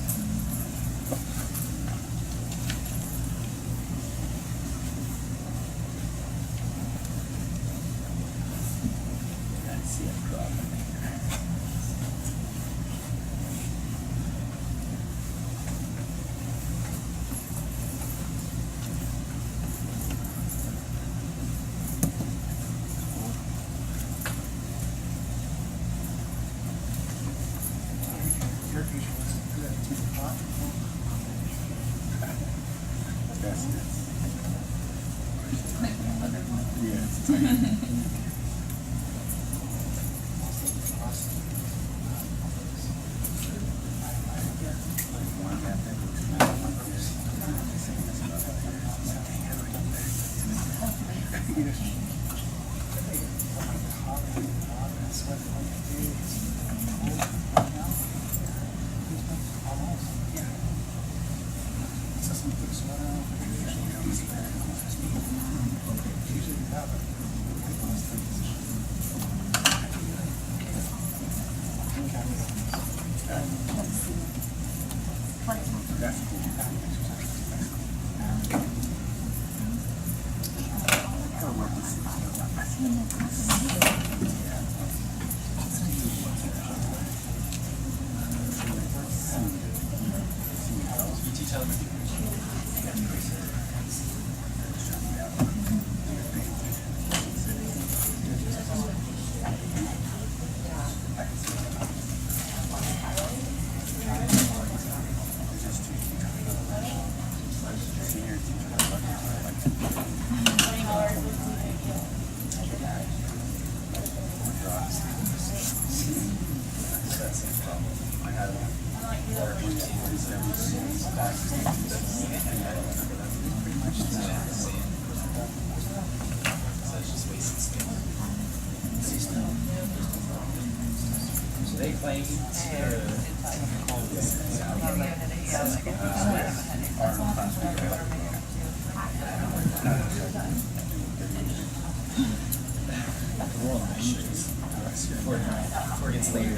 You teach other people. So they claim before it gets later.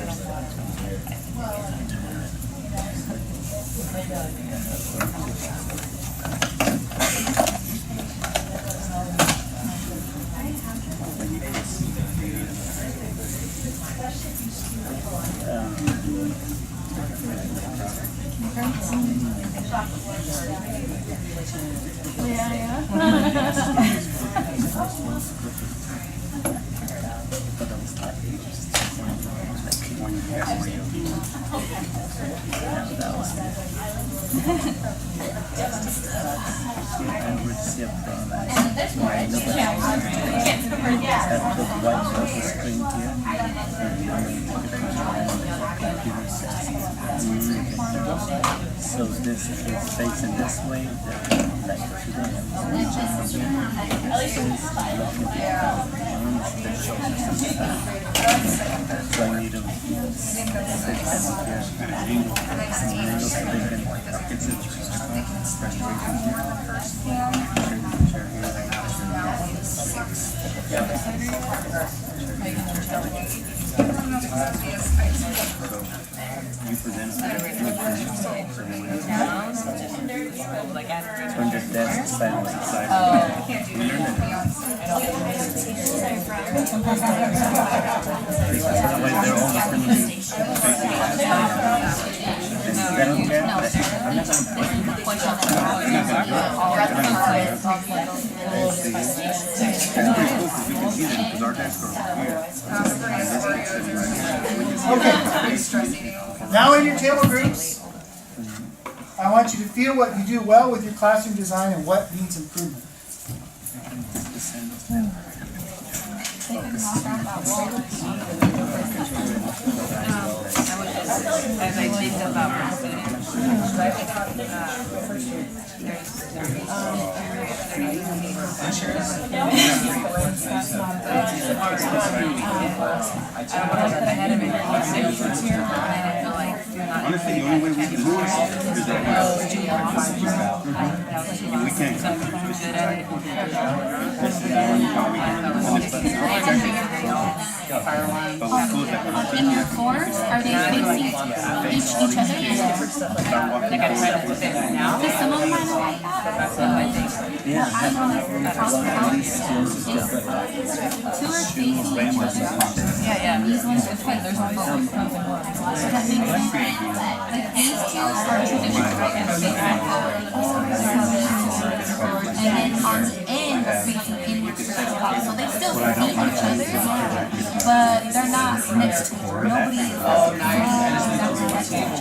So this is facing this way, like so I need to on the desk side of the side. Otherwise they're always going to be facing I don't care. I'm not Okay. Now in your table groups, I want you to feel what you do well with your classroom design and what needs improvement. As I think about Honestly, the only way we can do it is that we can't come to In your floors, are they facing each other? I gotta try to flip it right now. Does some of them are like that? So I think. Two are facing each other. Yeah. These ones are facing. There's one. So that makes sense. Like these two are and then on the end are facing inward circle. So they still see each other, but they're not next to each other. Nobody is next to each other.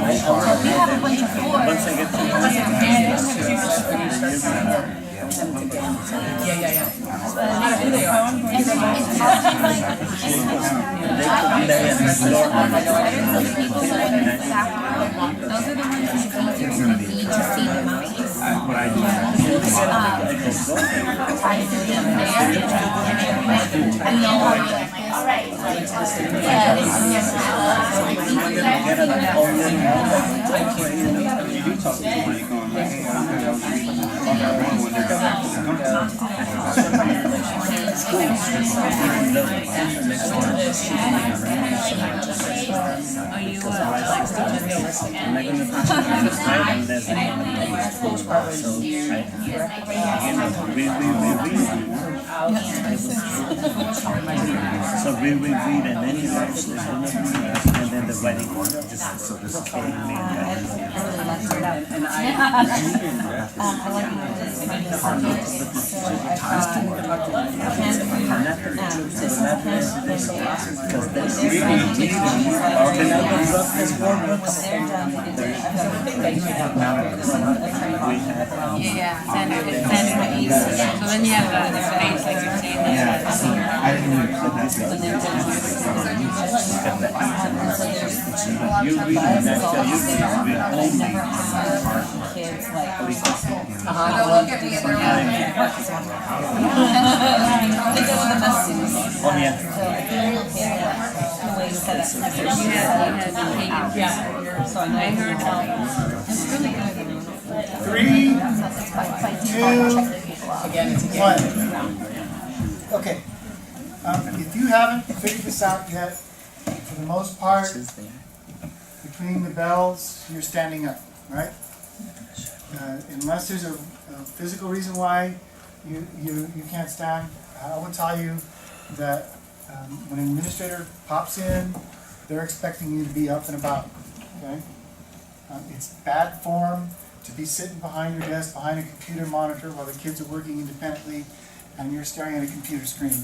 So if you have a bunch of floors, those are the ones whose teachers need to see the mountains. I see them there. You know how you do talk to somebody going So we read and then you guys, and then the wedding just so this is for me. Yeah, Sandra East. So then you have the space like you're saying. I didn't even put that You read and that's They'll look at me and they're like, oh yeah. Three, two, one. Okay. If you haven't figured this out yet, for the most part, between the bells, you're standing up, right? Unless there's a physical reason why you can't stand, I will tell you that when an administrator pops in, they're expecting you to be up and about, okay? It's bad form to be sitting behind your desk, behind a computer monitor while the kids are working independently and you're staring at a computer screen.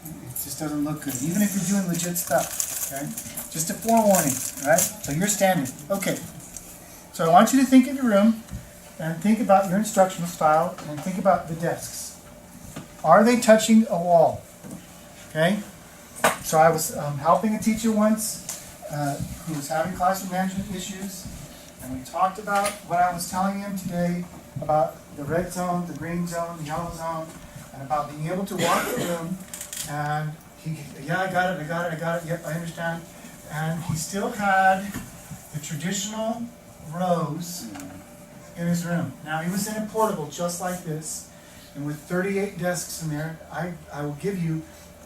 It just doesn't look good, even if you're doing legit stuff, okay? Just a forewarning, right? So you're standing, okay. So I want you to think of your room and think about your instructional style and think about the desks. Are they touching a wall? Okay? So I was helping a teacher once who was having classroom management issues, and we talked about what I was telling him today about the red zone, the green zone, the yellow zone, and about being able to walk the room, and he, yeah, I got it, yep, I understand. And he still had the traditional rows in his room. Now, he was in a portable just like this, and with 38 desks in there, I will give you,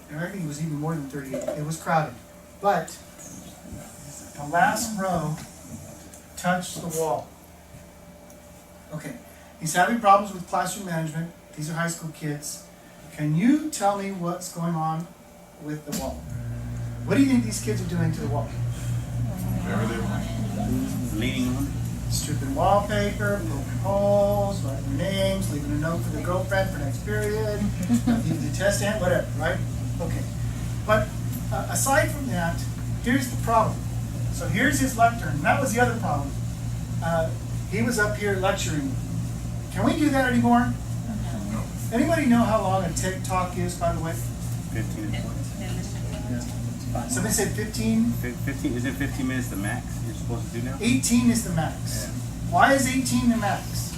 and I think it was even more than 38, it was crowded. But the last row touched the wall. Okay, he's having problems with classroom management. These are high school kids. Can you tell me what's going on with the wall? What do you think these kids are doing to the wall? Leaning on. Stripping wallpaper, poking holes, writing names, leaving a note for the girlfriend for next period, leaving the test end, whatever, right? Okay. But aside from that, here's the problem. So here's his lectern. That was the other problem. He was up here lecturing. Can we do that anymore? No. Anybody know how long a TED Talk is, by the way? 15 to 20. Somebody said 15? 15, is it 15 minutes the max you're supposed to do now? 18 is the max. Yeah. Why is 18 the max?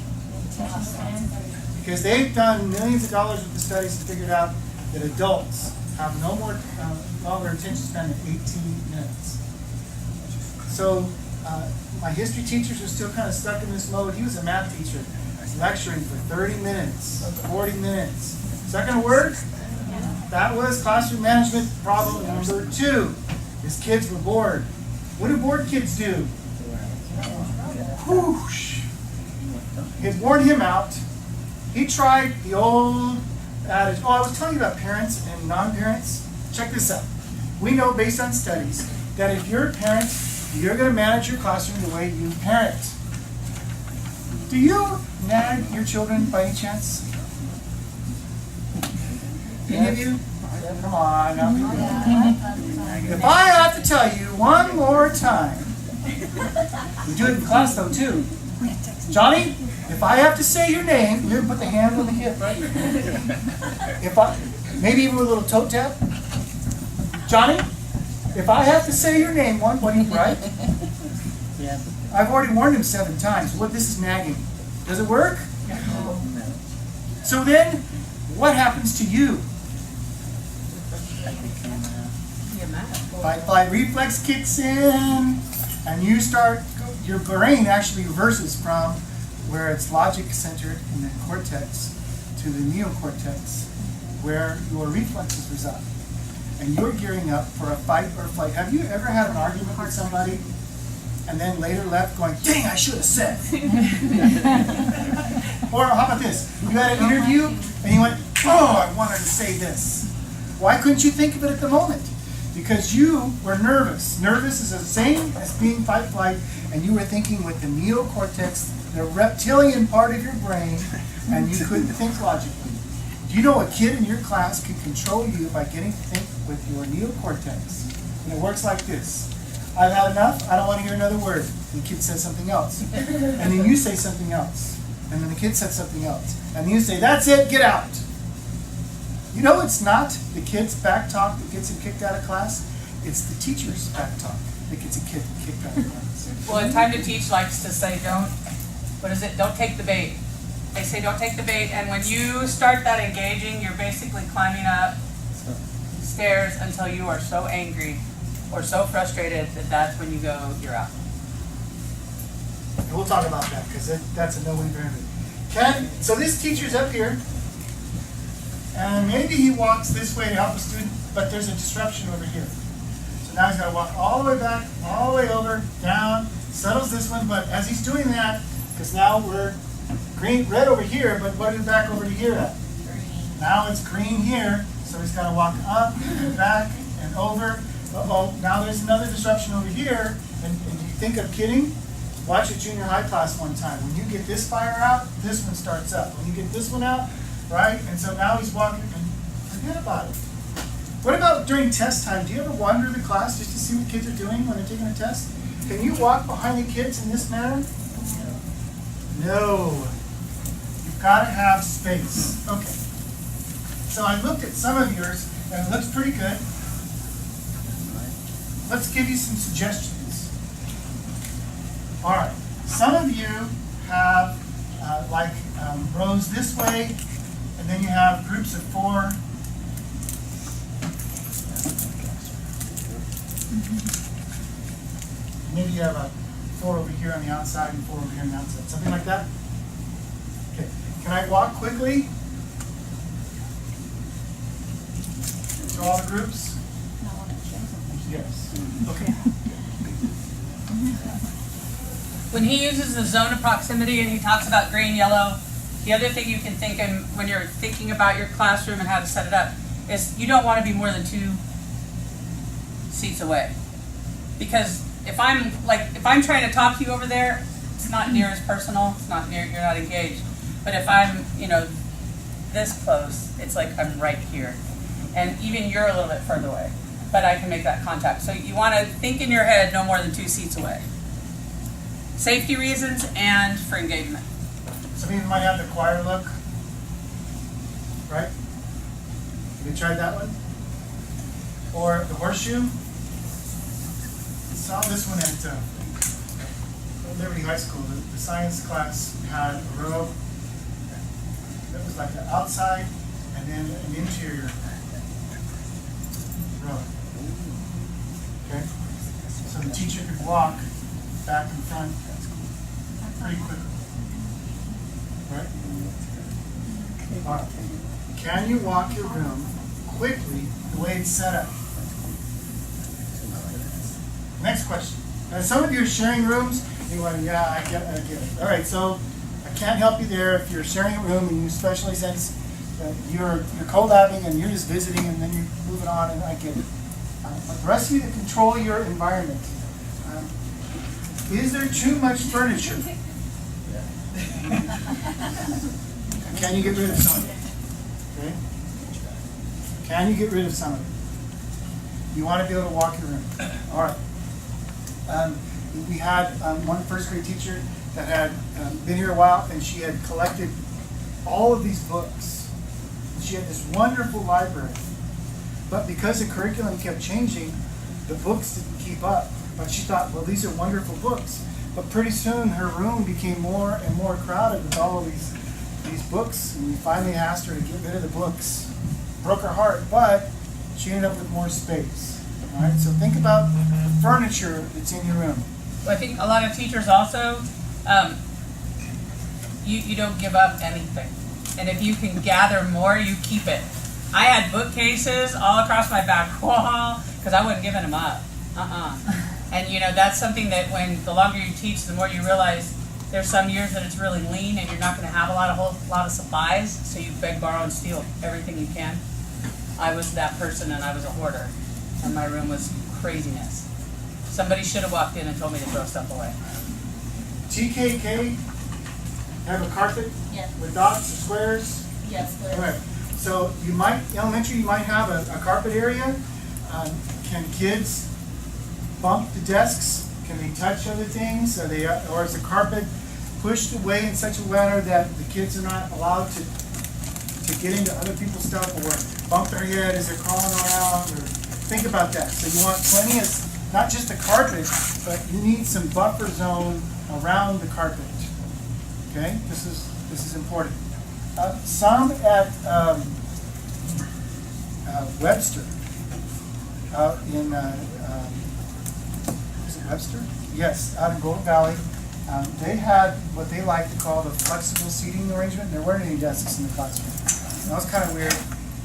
Because they've done millions of dollars worth of studies and figured out that adults have no more longer attention span than 18 minutes. So my history teachers are still kind of stuck in this mode. He was a math teacher, lecturing for 30 minutes, 40 minutes. Is that going to work? That was classroom management problem number 2. His kids were bored. What do bored kids do? Whoosh. It worn him out. He tried the old adage. Oh, I was telling you about parents and non-parents. Check this out. We know based on studies that if you're a parent, you're going to manage your classroom the way you parent. Do you nag your children by any chance? Any of you? Come on. Now. If I have to tell you one more time, we do it in class though too. Johnny, if I have to say your name, you're gonna put the hand on the hip, right? Maybe even with a little toe tap. Johnny, if I have to say your name one, what do you write? Yeah. I've already warned him 7 times. What? This is nagging. Does it work? So then, what happens to you? Fight reflex kicks in, and you start your brain actually reverses from where it's logic centered in the cortex to the neocortex, where your reflexes reside. And you're gearing up for a fight or flight. Have you ever had an argument with somebody and then later left going, dang, I should have said? Or how about this? You had an interview and you went, oh, I wanted to say this. Why couldn't you think of it at the moment? Because you were nervous. Nervous is the same as being fight flight, and you were thinking with the neocortex, the reptilian part of your brain, and you couldn't think logically. Do you know a kid in your class can control you by getting to think with your neocortex? And it works like this. I've had enough, I don't want to hear another word. And the kid says something else. And then you say something else. And then the kid said something else. And then you say, that's it, get out. You know it's not the kid's back talk that gets him kicked out of class. It's the teacher's back talk that gets a kid kicked out of class. Well, in Time to Teach likes to say, don't take the bait. They say don't take the bait, and when you start that engaging, you're basically climbing up stairs until you are so angry or so frustrated that that's when you go, you're out. And we'll talk about that because that's a no-win for everybody. So this teacher's up here, and maybe he walks this way to help a student, but there's a disruption over here. So now he's got to walk all the way back, all the way over, down, settles this one, but as he's doing that, because now we're red over here, but what are we back over to here at? Green. Now it's green here, so he's got to walk up and back and over. Uh-oh, now there's another disruption over here, and you think of kidding? Watch a junior high class one time. When you get this fire out, this one starts up. When you get this one out, right? And so now he's walking, and forget about it. What about during test time? Do you ever wander the class just to see what kids are doing when they're taking a test? Can you walk behind the kids in this manner? No. You've got to have space. Okay. So I looked at some of yours, and it looks pretty good. Let's give you some suggestions. All right. Some of you have rows this way, and then you have groups of 4. Maybe you have a 4 over here on the outside and 4 over here on the outside. Something like that? Okay. Can I walk quickly to all the groups? Yes. Okay. When he uses the zone of proximity and he talks about green, yellow, the other thing you can think in when you're thinking about your classroom and how to set it up is you don't want to be more than 2 seats away. Because if I'm trying to talk to you over there, it's not near as personal, you're not engaged. But if I'm, this close, it's like I'm right here. And even you're a little bit further away, but I can make that contact. So you want to think in your head no more than 2 seats away. Safety reasons and for engagement. Some of you might have the choir look, right? Have you tried that one? Or the horseshoe? Saw this one at Liberty High School. The science class had a row that was like the outside and then an interior row. Okay? So the teacher could walk back and front pretty quickly. Right? All right. Can you walk your room quickly the way it's set up? Next question. Now, some of you are sharing rooms. You want to, yeah, I get it. All right, so I can't help you there if you're sharing a room and you especially sense that you're collabing and you're just visiting and then you're moving on, and I get it. But the rest of you to control your environment. Is there too much furniture? Can you get rid of some of it? Okay. Can you get rid of some of it? You want to be able to walk your room. All right. We had one first grade teacher that had been here a while, and she had collected all of these books. And she had this wonderful library. But because the curriculum kept changing, the books didn't keep up. But she thought, well, these are wonderful books. But pretty soon her room became more and more crowded with all of these books, and we finally asked her to get rid of the books. Broke her heart, but she ended up with more space. All right, so think about the furniture that's in your room. I think a lot of teachers also, you don't give up anything. And if you can gather more, you keep it. I had bookcases all across my back wall because I wasn't giving them up. And you know, that's something that when the longer you teach, the more you realize there's some years that it's really lean and you're not going to have a lot of supplies, so you beg, borrow, and steal everything you can. I was that person, and I was a hoarder, and my room was craziness. Somebody should have walked in and told me to throw stuff away. TKK, have a carpet? Yes. With dots or squares? Yes, please. Okay. So you might, elementary, you might have a carpet area. Can kids bump the desks? Can they touch other things? Are they, or is the carpet pushed away in such a manner that the kids are not allowed to get into other people's stuff or bump their head as they're crawling around? Or think about that. So you want plenty of, not just the carpet, but you need some buffer zone around the carpet. Okay, this is important. Some at Webster, out in is it Webster? Yes, out in Golden Valley. They had what they like to call the flexible seating arrangement. There weren't any desks in the classroom. And that was kind of weird.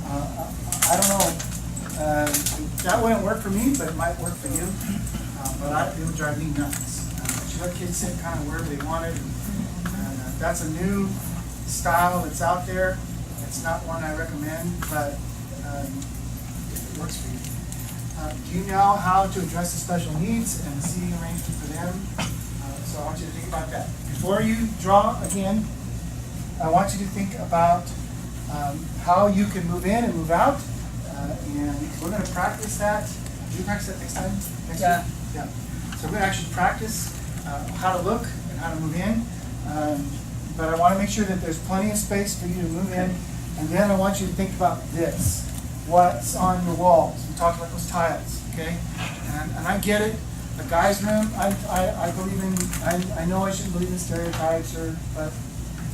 I don't know. That wouldn't work for me, but it might work for you. But it would drive me nuts. You let kids sit kind of wherever they wanted. And that's a new style that's out there. It's not one I recommend, but it works for you. Do you know how to address the special needs and the seating arrangement for them? So I want you to think about that. Before you draw again, I want you to think about how you can move in and move out. And we're going to practice that. Do you practice that next time? Next week? Yeah. So we're going to actually practice how to look and how to move in. But I want to make sure that there's plenty of space for you to move in. And then I want you to think about this. What's on your walls? We talked about those tiles, okay? And I get it. A guy's room, I believe in, I know I shouldn't believe in stereotypes, but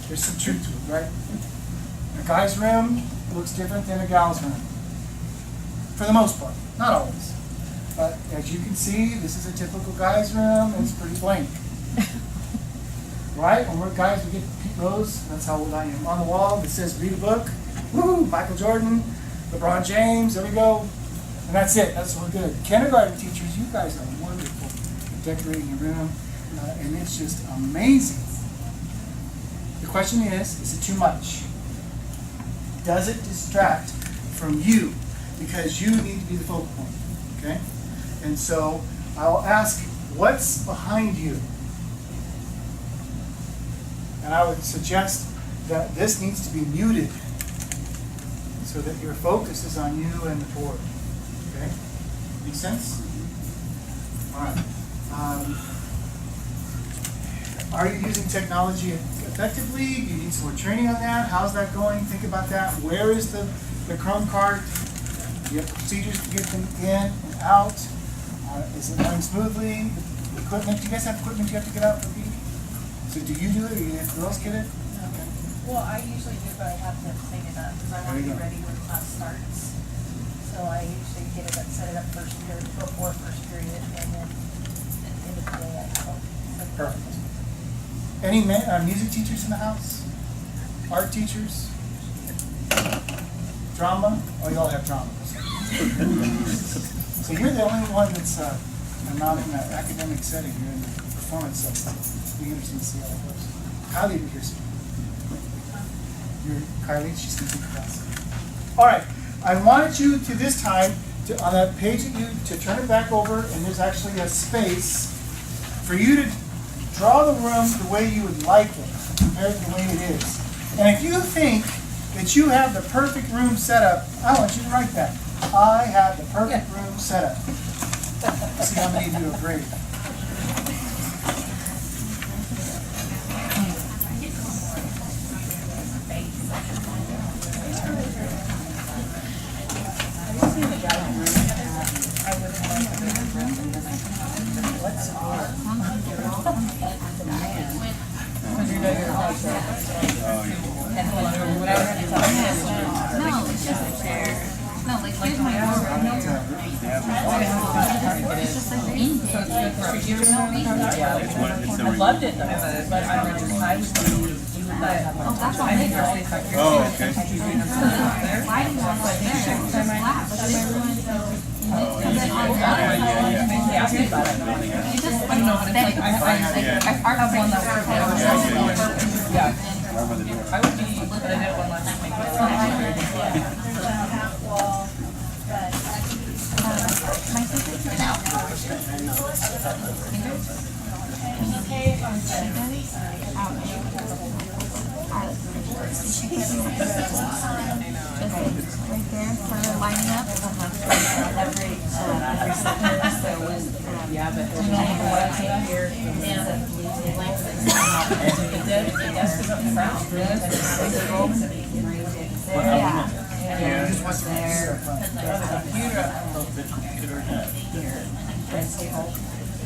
there's some truth to it, right? A guy's room looks different than a gal's room. For the most part, not always. But as you can see, this is a typical guy's room, and it's pretty blank. Right? When we're guys, we get Pete Rose, that's how old I am. On the wall, it says read a book, woo, Michael Jordan, LeBron James, there we go. And that's it, that's what we're good. Kindergarten teachers, you guys are wonderful at decorating your room, and it's just amazing. The question is it too much? Does it distract from you? Because you need to be the focal point, okay? And so I'll ask, what's behind you? And I would suggest that this needs to be muted so that your focus is on you and the board. Okay? Make sense? All right. Are you using technology effectively? Do you need some more training on that? How's that going? Think about that. Where is the Chrome card? Do you have procedures to get them in and out? Is it running smoothly? The equipment, do you guys have equipment you have to get out for people? So do you do it, or do the girls get it? Okay. Well, I usually do, but I have to clean it up because I want to be ready when class starts. So I usually get it up, set it up first period, before first period, and then at the end of the day I have all. Perfect. Any music teachers in the house? Art teachers? Drama? Oh, you all have drama. So you're the only one that's not in an academic setting. You're in the performance setting. We understand to see how that goes. Kylie, you're here. You're Kylie, she's going to take the class. All right. I wanted you to this time, on that page to turn it back over, and there's actually a space for you to draw the room the way you would like it, compared to the way it is. And if you think that you have the perfect room set up, I want you to write that. I have the perfect room set up. Let's see how many of you agree. No, it's just no, like here's my board right here. It's just like in there. I loved it, but I would do Oh, that's all they got. Oh, okay. Why do you want to there? It's just flat, but they ruined it. And then on the other side, it just like aesthetic. I art of one that was Yeah. I would be, but I didn't want to make it. My sister's right there, kind of lining up. Every second, so when, Yeah, but you know, what I take here is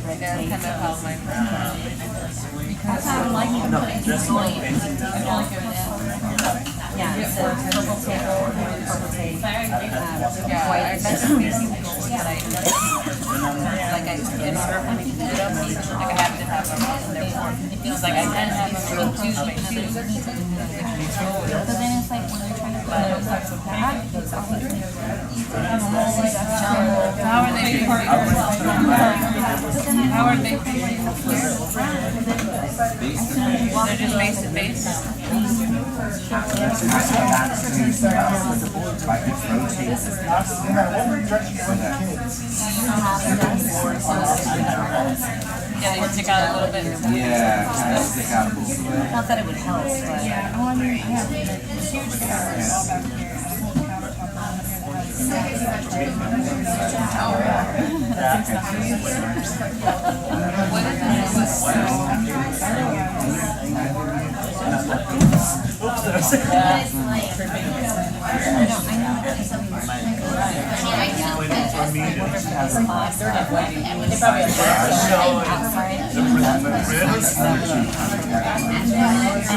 Right there, kind of how my that's how I like it. Yeah, it's a purple table, purple tape, white. That's just basically like like I insert when I can do it up, like I have to have them, and therefore it feels like I can have them to choose my shoes. But then it's like when you're trying to put those types of that, it's always How are they paid? How are they paid? They're just base to base? No matter what direction you want the kids. Yeah, they stick out a little bit. Yeah, kind of stick out a little bit. not that it would help, but. Yeah, well, I mean, yeah, huge counters all back here.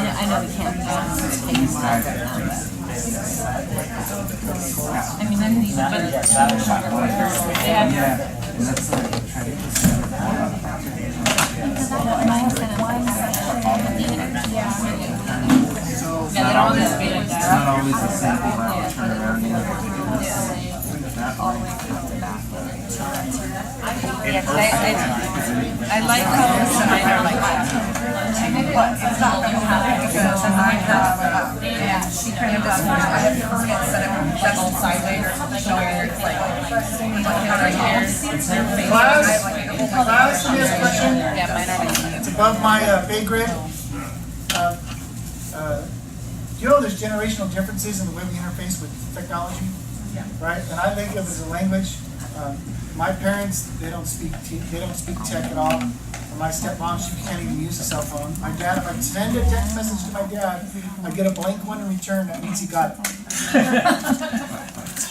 I know we can't take them live right now, but. I mean, I can even, but they have your. That's like trying to Yeah, they don't always be like It's that. not always the same thing, like turn around and I like how mine are like that. It's not gonna happen because I have, she kind of does, I have to get set up, that's all sideways or something, where it's like on our ears. Class, this question, Yeah, mine are like it's above my pay grade. Do you know there's generational differences in the way we interface with technology? Right, and I think of it as a language. My parents, they don't speak tech at all. And my stepmom, she can't even use a cell phone. My dad, if I send a text message to my dad, I get a blank one in return, that means he got it.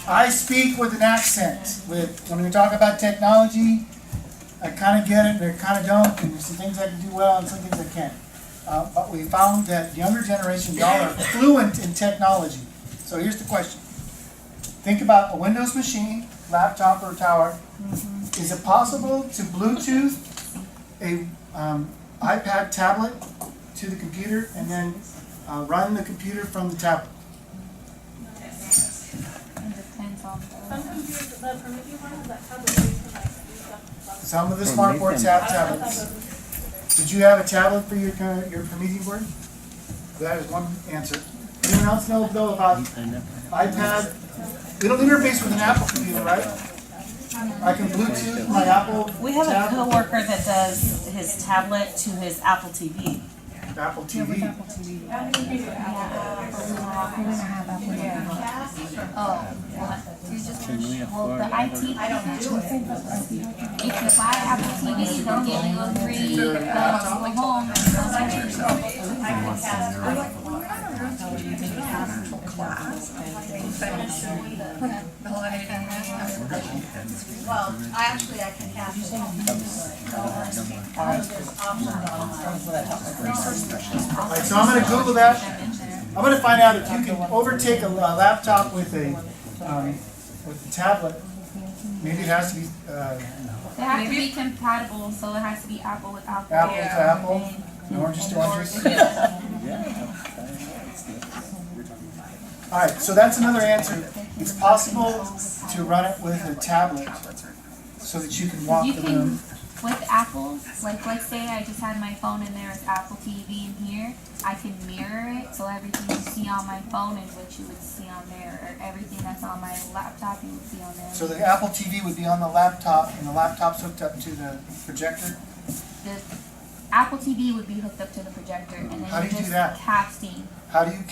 I speak with an accent. When we talk about technology, I kind of get it, but I kind of don't, and there's some things I can do well and some things I can't. But we found that younger generation, y'all are fluent in technology. So here's the question. Think about a Windows machine, laptop or tower. Is it possible to Bluetooth a iPad tablet to the computer and then run the computer from the tablet? Some computers, the Prometheus one has that tablet where you can like do stuff. Some of the smart boards have tablets. Did you have a tablet for your Promethean board? That is one answer. Anyone else know though about iPad? We don't interface with an Apple computer, right? I can Bluetooth my Apple We have a tablet. coworker that does his tablet to his Apple TV. Apple TV. Well, the IT, I don't do it. If you buy Apple TV, they'll give you a free, go home and Well, I can have Alright, so I'm gonna Google that. I'm gonna find out if you can overtake a laptop with a with the tablet, maybe it has to be, They have to be compatible, so it has to be Apple with Apple. apple to apple, and oranges to oranges. Alright, so that's another answer. It's possible to run it with a tablet so that you can walk You the can, room. with Apple, like let's say I just had my phone in there with Apple TV in here, I can mirror it, so everything you see on my phone is what you would see on there, or everything that's on my laptop you would see on there. So the Apple TV would be on the laptop, and the laptop's hooked up to the projector? The Apple TV would be hooked up to the projector, and then How do you're you do just that? casting. How do you,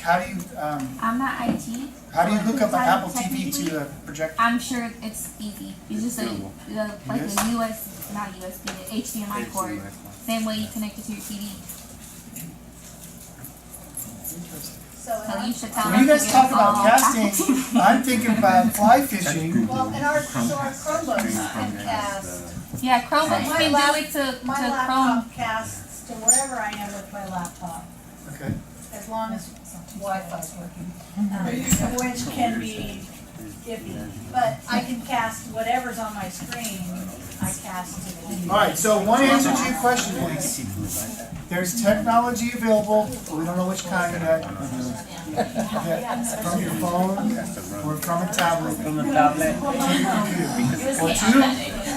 I'm not IT. how do you hook up an Apple TV Technically, to the projector? I'm sure it's easy. It's just like It is? a not USB, the HDMI cord. Same way you connect it to your TV. So you should tell When you them guys to talk get about all casting, Apple TV. I'm thinking about fly fishing. Well, and our Chromebooks can cast. Yeah, Chromebooks My can lap- do it to My Chrome. laptop casts to wherever I am with my laptop, Okay. as long as Wi-Fi's working. Which can be iffy, but I can cast whatever's on my screen, I cast to the. Alright, so one answer to your question is, there's technology available, but we don't know which kind yet. From your phone, or from a tablet, From the tablet,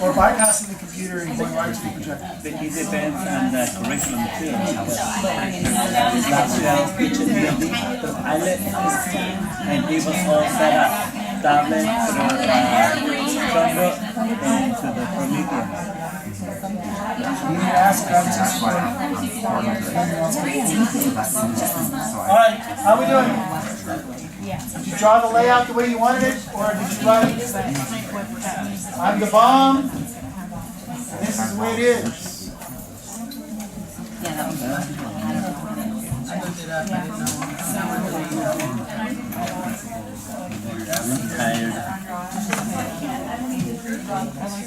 or bypassing the computer and going right to the projector. it depends on the curriculum too. I let and people all set up tablets or Chromebook into the Prometheus. You need to ask about this. Alright, how we doing? Did you draw the layout the way you wanted it, or did you write it? I'm the bomb. This is the way it is. I'm tired.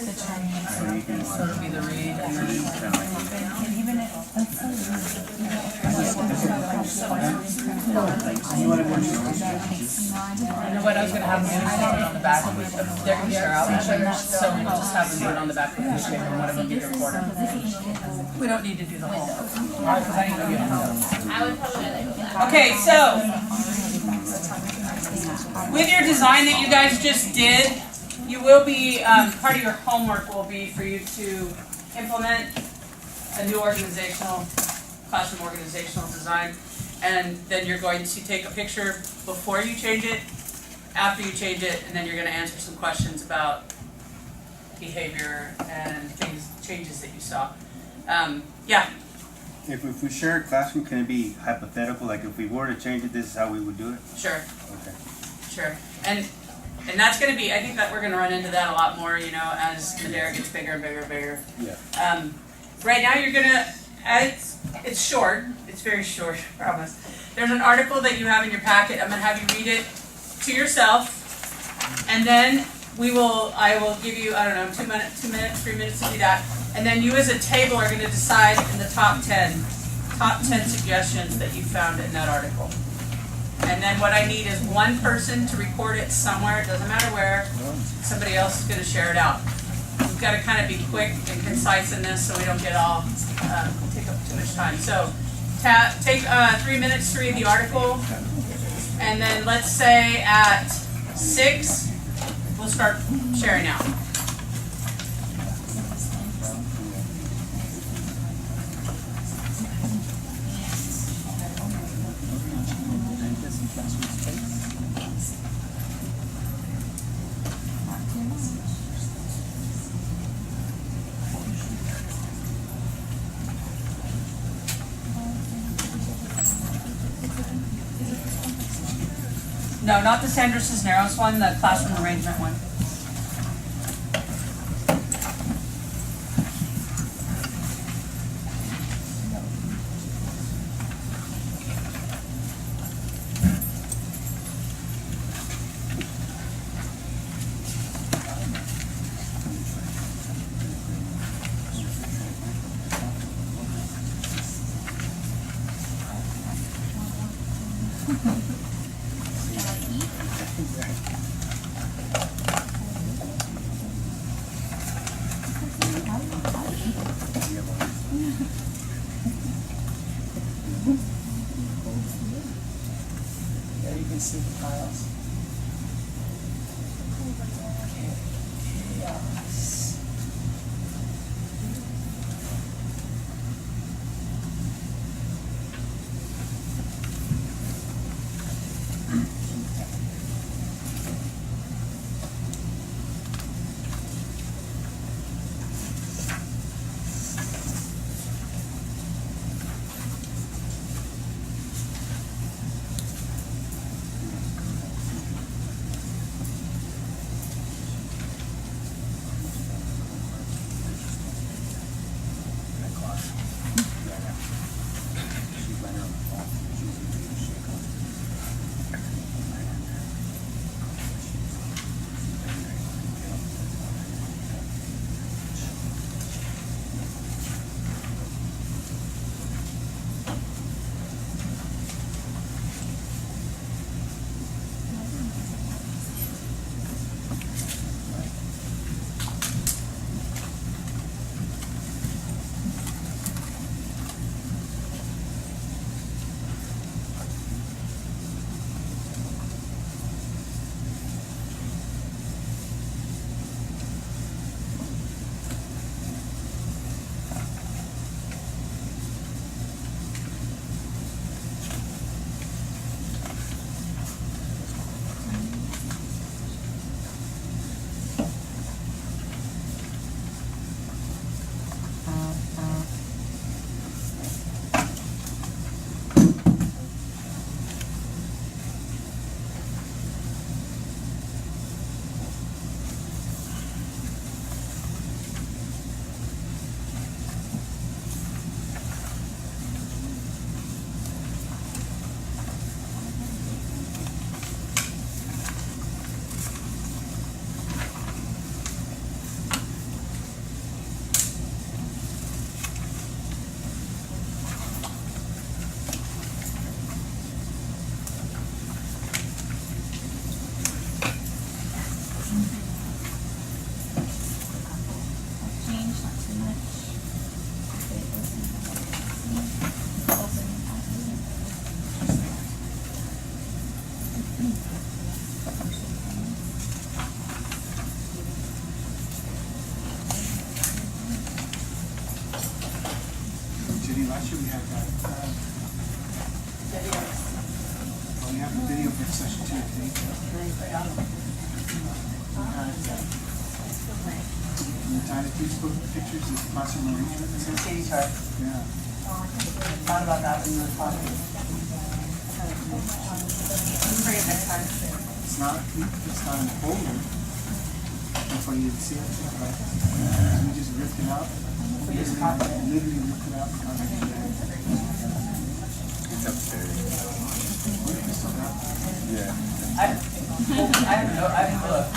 So it'll be the read and then. You know what, I was gonna have them do it on the back of it, but they're gonna share out each other, so we'll just have them do it on the back of the newspaper and one of them be the recorder. We don't need to do the whole, because I need to get it. I would probably Okay, so with your design that you guys just did, you will be, part of your homework will be for you to implement a new classroom organizational design. And then you're going to take a picture before you change it, after you change it, and then you're gonna answer some questions about behavior and changes that you saw. Yeah, If we share a classroom, can it be hypothetical? Like if we were to change it, this is how we would do it? sure. Okay. Sure, and that's gonna be, I think that we're gonna run into that a lot more, you know, as Madera gets bigger and bigger and bigger. Yeah. Right now, you're gonna, it's short, it's very short, I promise. There's an article that you have in your packet, I'm gonna have you read it to yourself, and then I will give you, I don't know, 2 minutes, 3 minutes to do that, and then you as a table are gonna decide in the top 10 suggestions that you found in that article. And then what I need is one person to record it somewhere, it doesn't matter where, somebody else is gonna share it out. We've gotta kind of be quick and concise in this so we don't get all, take up too much time. So, take 3 minutes to read the article, and then let's say at 6, we'll start sharing out. No, not the Sandra Cisneros one, the classroom arrangement one. me see the files. Chaos. Jenny, last year we had that, well, we have the video for session 2, I think. Natalia, please put pictures of classroom arrangement. It's a CD chart. Yeah. Thought about that when you were talking. Bring it next time. It's not in a folder. That's why you didn't see it, right? So we just ripped it out. We just copied it. Literally ripped it out. It's upstairs. Yeah. I have no, I have look.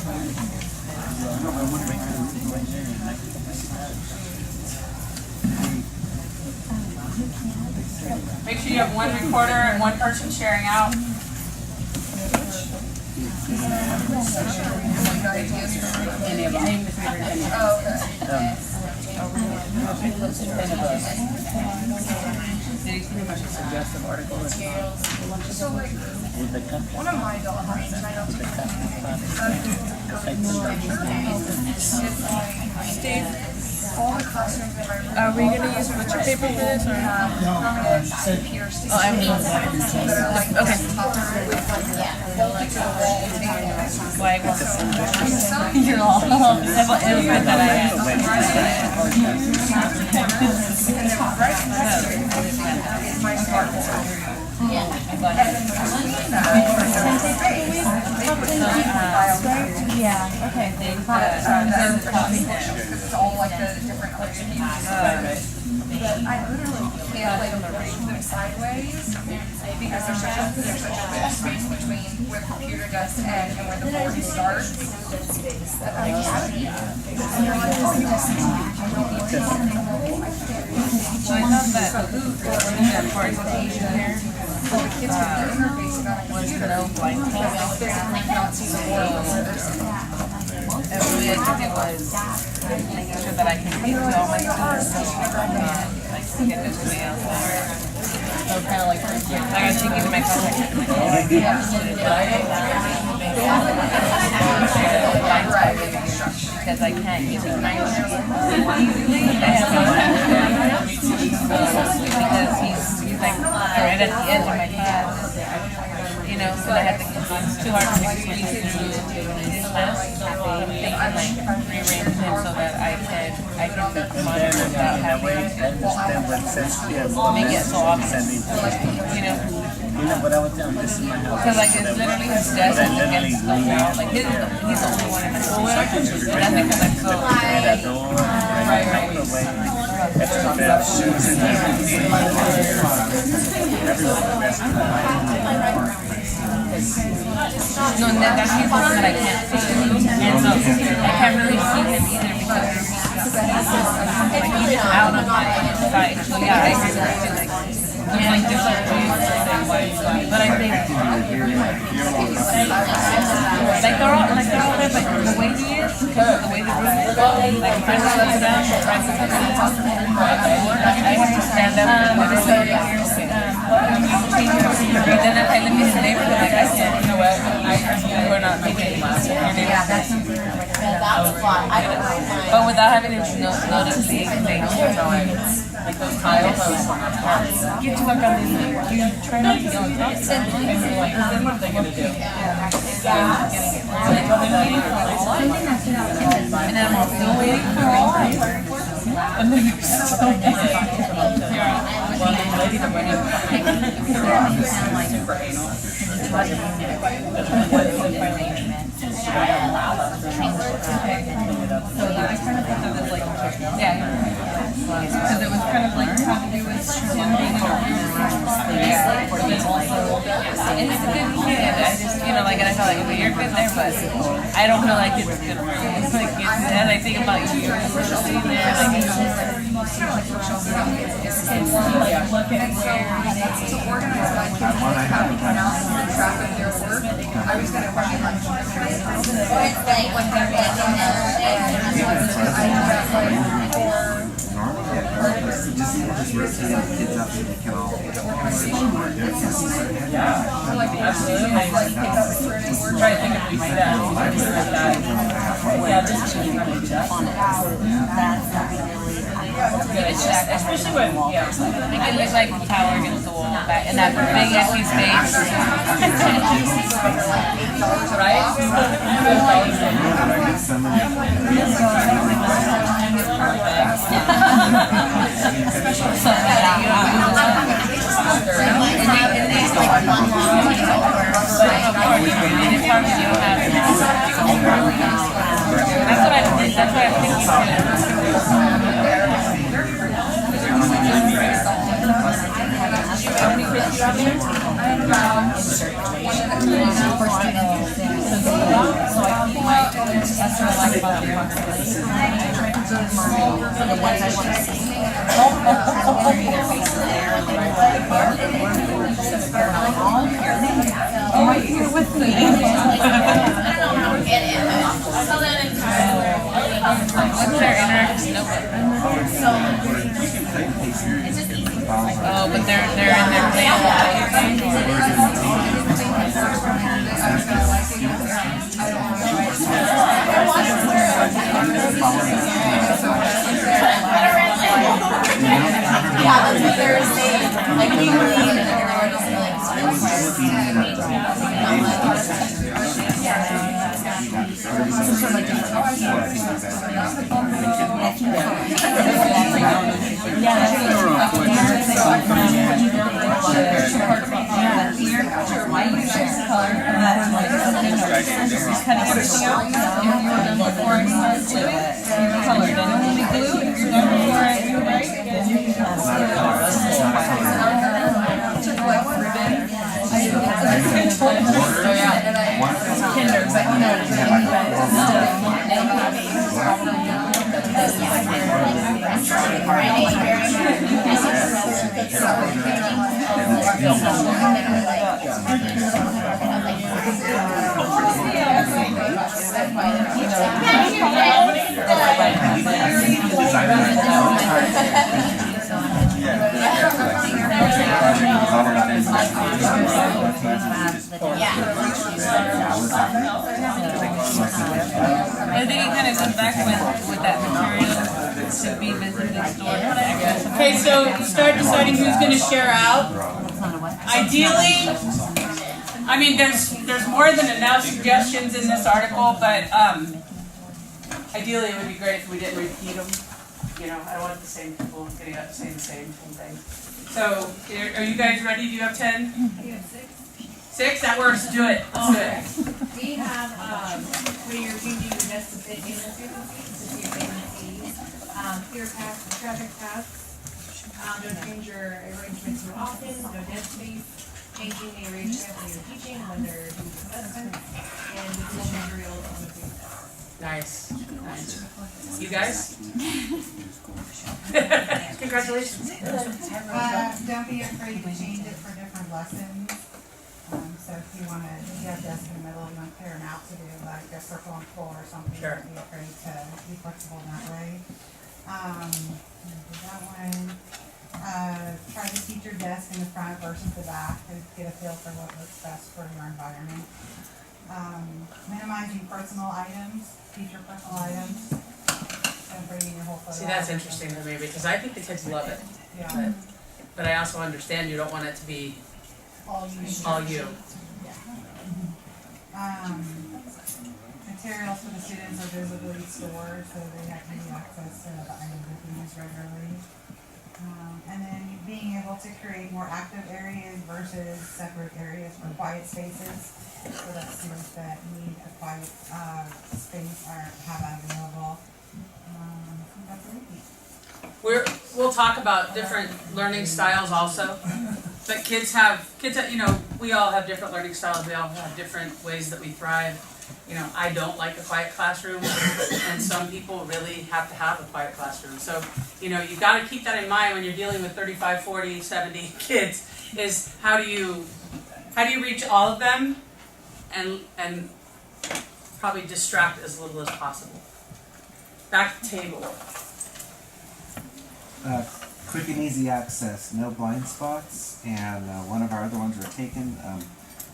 Make sure you have one recorder and one person sharing out. Any of them. Name the favorite any. They pretty much a suggestive article. So like, one of my daughters, and I don't think Steve, all the classrooms in my room. Are we gonna use butcher paper for this or? Permanent piercing. Oh, I mean, that are like okay. bolted to the wall tables. Why? You're all. Every that I had. And then right next to it is my smartboard. And then between that, space, they put files in. Yeah, okay. Because it's all like the different activities. I literally can't like move them sideways because there's such a big space between where the computer does end and where the board starts. That I can't. And they're like, oh, you just you don't need to. I love that. Presentation. So the kids can interface it on a computer because they physically cannot see the board. I think it was so that I can give to all my students, like to get this way out there. So kind of like I was thinking of my contact because I can't use it right because he's like right at the edge of my class, you know, so I have to, it's too hard to squeeze through his list. I'm thinking like rearrange him so that I can monitor without having to make it so often, you know. You know, but I would tell him this is my house. Because like it's literally his desk against the wall. Like he's the only one in the school. That's because I'm so Shoes and everything. No, that's the one that I can't see. And so I can't really see him either because he's out on my side. So yeah, I agree with you. There's like different ways to say why he's like, but I think like they're all there, but the way he is, the way the room is, like if I sit down, I have to stand up then if I look at his neighbor, like I said, you know what, we're not making last your neighbor's but without having to notice the things. Like those tiles, you have to work on these. You try not to go on top of them. Then what are they going to do? And then I'm still waiting for all. And then you're still waiting. Well, the lady that went because it was kind of like how to do with him being a and he's a good kid. I just, you know, like, and I feel like, well, you're good there, but I don't feel like it's good for you. It's like, as I think about you, you're sitting there, like, it's just look at to organize my kids and track of their work. I was going to question like when they're Just rotating the kids up so they can all. Try to think if we see that. Yeah, this is especially when, yeah. Make it look like the tower against the wall, and that big empty space. That's what I think. Oh, but they're in their Yeah, that's Thursday. Like we were eating and I think it kind of goes back with that material to be visibly stored. Okay, so you start deciding who's gonna share out. Ideally, I mean, there's more than enough suggestions in this article, but ideally it would be great if we didn't repeat them. You know, I don't want the same people getting up saying the same thing. So, are you guys ready? Do you have 10? We have 6. 6? That works. Do it. Let's do it. We have, when you're changing your desk to fit in the frequency, to see your frequencies, clear paths, traffic paths, don't change your arrangement too often, no dead space, changing the arrangement when you're teaching, when they're doing assessments, and the materials on the food desk. Nice. You guys? Congratulations. Don't be afraid to change it for different lessons. So if you have desks in the middle, you want to clear them out to do like a circle and floor or something, Sure. don't be afraid to be flexible in that way. Do that one. Try to seat your desk in the front versus the back to get a feel for what looks best for your environment. Minimizing personal items, teacher personal items. Don't bring in your whole photo. See, that's interesting to me because I think the kids love it. Yeah. But I also understand you don't want it to be All you. all you. Materials for the students are visibly stored, so they have easy access to the items that they use regularly. And then being able to create more active areas versus separate areas for quiet spaces, so that students that need a quiet space are have that available. That's it. We'll talk about different learning styles also. But kids have, you know, we all have different learning styles, we all have different ways that we thrive. You know, I don't like a quiet classroom, and some people really have to have a quiet classroom. So, you know, you gotta keep that in mind when you're dealing with 35, 40, 70 kids, is how do you reach all of them and probably distract as little as possible. Back to table. Quick and easy access, no blind spots, and one of our other ones were taken.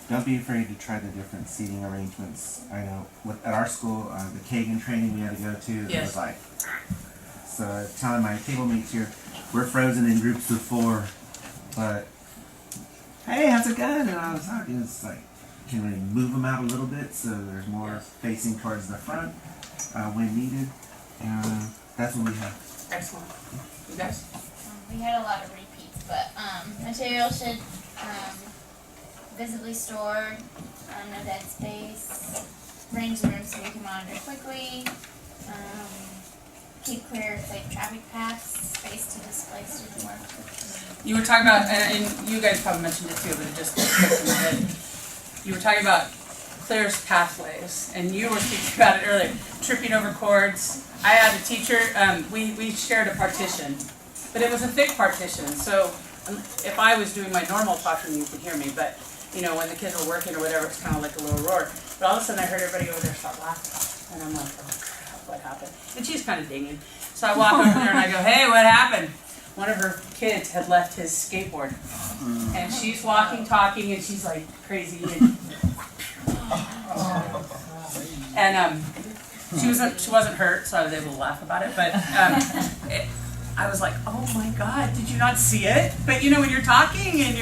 Don't be afraid to try the different seating arrangements. I know at our school, the Kagan training we had to go to, it was like, so telling my table mates here, we're frozen in groups of 4, but hey, how's it going? And I was talking, it's like, can we move them out a little bit so there's more facing towards the front when needed? And that's what we have. Excellent. You guys? We had a lot of repeats, but material should visibly stored, no dead space, range the room so we can monitor quickly, keep clear, safe traffic paths, space to display student work. You were talking about, and you guys probably mentioned it too, but it just clicked in my head. You were talking about clear pathways, and you were speaking about it earlier, tripping over cords. I had a teacher, we shared a partition, but it was a thick partition, so if I was doing my normal talking, you could hear me, but you know, when the kids were working or whatever, it's kind of like a little roar. But all of a sudden I heard everybody over there start laughing, and I'm like, oh crap, what happened? And she's kind of dinging. So I walk over there and I go, hey, what happened? One of her kids had left his skateboard, and she's walking, talking, and she's like crazy. And she wasn't hurt, so I was able to laugh about it. But I was like, oh my God, did you not see it? But you know, when you're talking and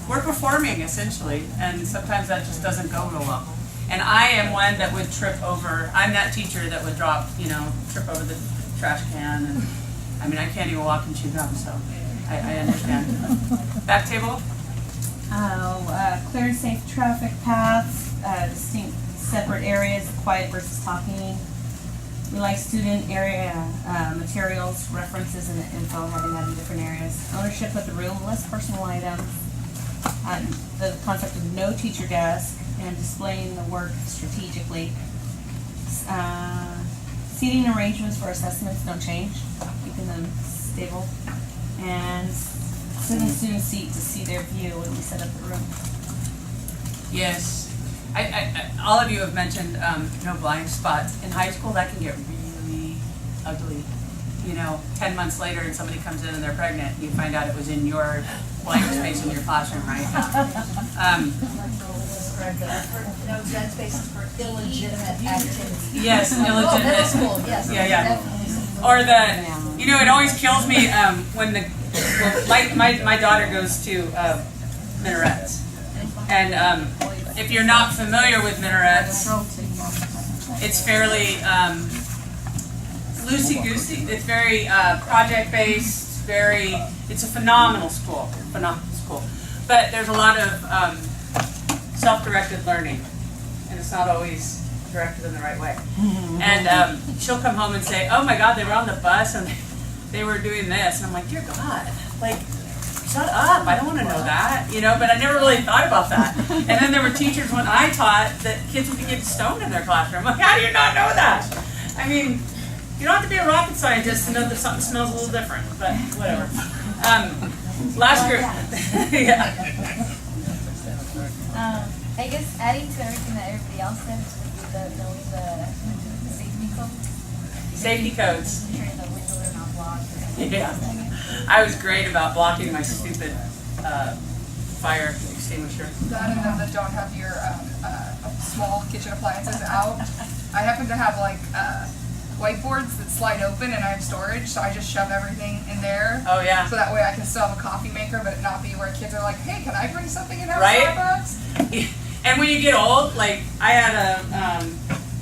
we're performing essentially, and sometimes that just doesn't go real well. And I am one that would trip over. I'm that teacher that would trip over the trash can, and I mean, I can't even walk and chew gum, so I understand. Back table. Clear and safe traffic paths, distinct separate areas, quiet versus talking. We like student area materials, references, and info, having that in different areas. Ownership of the room, less personal items. The concept of no teacher desk and displaying the work strategically. Seating arrangements for assessments don't change, keeping them stable. And sitting student seat to see their view when we set up the room. Yes. all of you have mentioned no blind spots. In high school, that can get really ugly. 10 months later and somebody comes in and they're pregnant, you find out it was in your blank space in your classroom, right? No dead spaces for illegitimate activities. Yes, Oh, illegitimate. middle school, yes. Yeah. Or it always kills me when my daughter goes to minarets. And if you're not familiar with minarets, it's fairly loosey-goosey. It's very project-based, it's a phenomenal school. But there's a lot of self-directed learning, and it's not always directed in the right way. And she'll come home and say, oh my God, they were on the bus and they were doing this. And I'm like, dear God, like, shut up, I don't want to know that, but I never really thought about that. And then there were teachers when I taught that kids would be getting stoned in their classroom. I'm like, how do you not know that? I mean, you don't have to be a rocket scientist to know that something smells a little different, but whatever. Last group. Yeah. I guess adding to everything that everybody else said would be knowing the safety codes. Safety codes. Ensuring the windows are not blocked. Yeah. I was great about blocking my stupid fire extinguisher. That and then the don't have your small kitchen appliances out. I happen to have like whiteboards that slide open and I have storage, so I just shove everything in there. Oh yeah. So that way I can still have a coffee maker, but it not be where kids are like, hey, can I bring something in out of Right? Starbucks? And when you get old, like I had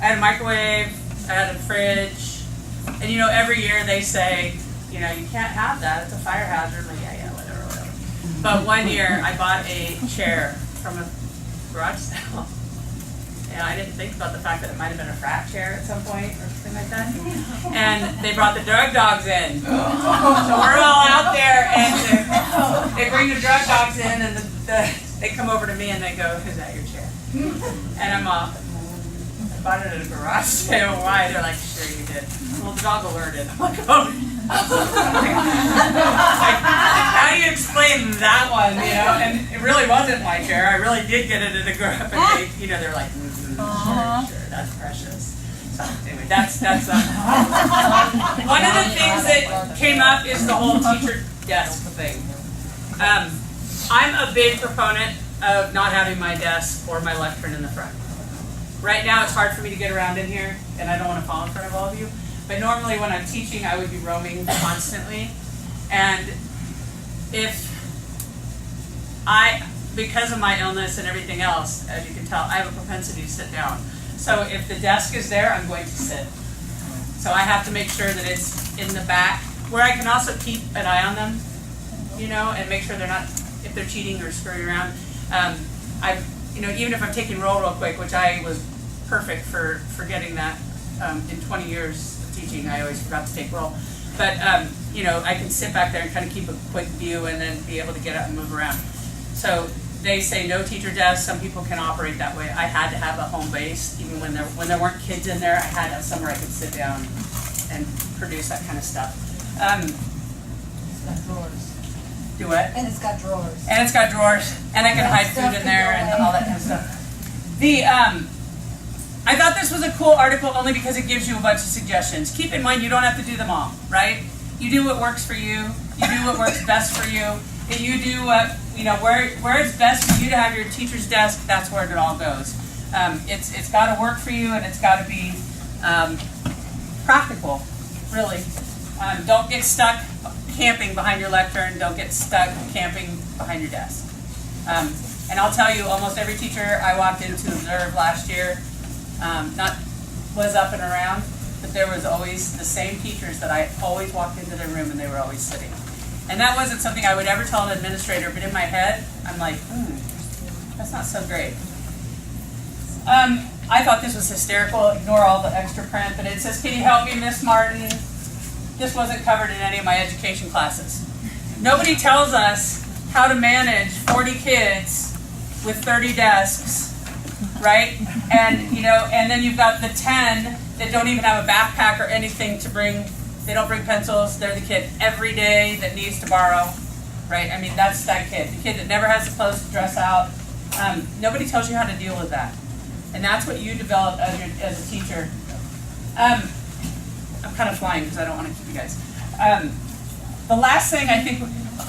a microwave, I had a fridge, and every year they say, you can't have that, it's a fire hazard. I'm like, yeah, whatever. But one year I bought a chair from a garage sale. And I didn't think about the fact that it might have been a frat chair at some point or something like that. And they brought the drug dogs in. So we're all out there and they bring the drug dogs in and they come over to me and they go, is that your chair? And I'm off. I bought it at a garage sale. Why? They're like, sure you did. Well, the dog alerted. I'm like, oh. How do you explain that one, And it really wasn't my chair. I really did get it at a garage. But they're like, sure, that's precious. So anyway, that's one of the things that came up is the whole teacher desk thing. I'm a big proponent of not having my desk or my lectern in the front. Right now it's hard for me to get around in here, and I don't want to fall in front of all of you. But normally when I'm teaching, I would be roaming constantly. And because of my illness and everything else, as you can tell, I have a propensity to sit down. So if the desk is there, I'm going to sit. So I have to make sure that it's in the back, where I can also keep an eye on them, and make sure they're not, if they're cheating or screwing around. Even if I'm taking roll real quick, which I was perfect for getting that in 20 years of teaching, I always forgot to take roll. But, I can sit back there and kind of keep a quick view and then be able to get up and move around. So they say no teacher desk. Some people can operate that way. I had to have a home base, even when there weren't kids in there. I had to have somewhere I could sit down and produce that kind of stuff. It's got drawers. Do what? And it's got drawers. And it's got drawers, and I can hide food in there and all that kind of stuff. I thought this was a cool article only because it gives you a bunch of suggestions. Keep in mind you don't have to do them all, right? You do what works for you. You do what works best for you. And you do what, where it's best for you to have your teacher's desk, that's where it all goes. It's got to work for you, and it's got to be practical, really. Don't get stuck camping behind your lectern. Don't get stuck camping behind your desk. And I'll tell you, almost every teacher I walked in to observe last year was up and around, but there was always the same teachers that I always walked into their room and they were always sitting. And that wasn't something I would ever tell an administrator, but in my head, I'm like, that's not so great. I thought this was hysterical. Ignore all the extra print, but it says, can you help me, Miss Martin? This wasn't covered in any of my education classes. Nobody tells us how to manage 40 kids with 30 desks, right? And and then you've got the 10 that don't even have a backpack or anything to bring. They don't bring pencils. They're the kid every day that needs to borrow, right? I mean, that's that kid. The kid that never has the clothes to dress out. Nobody tells you how to deal with that. And that's what you develop as a teacher. I'm kind of flying because I don't want to keep you guys. The last thing I think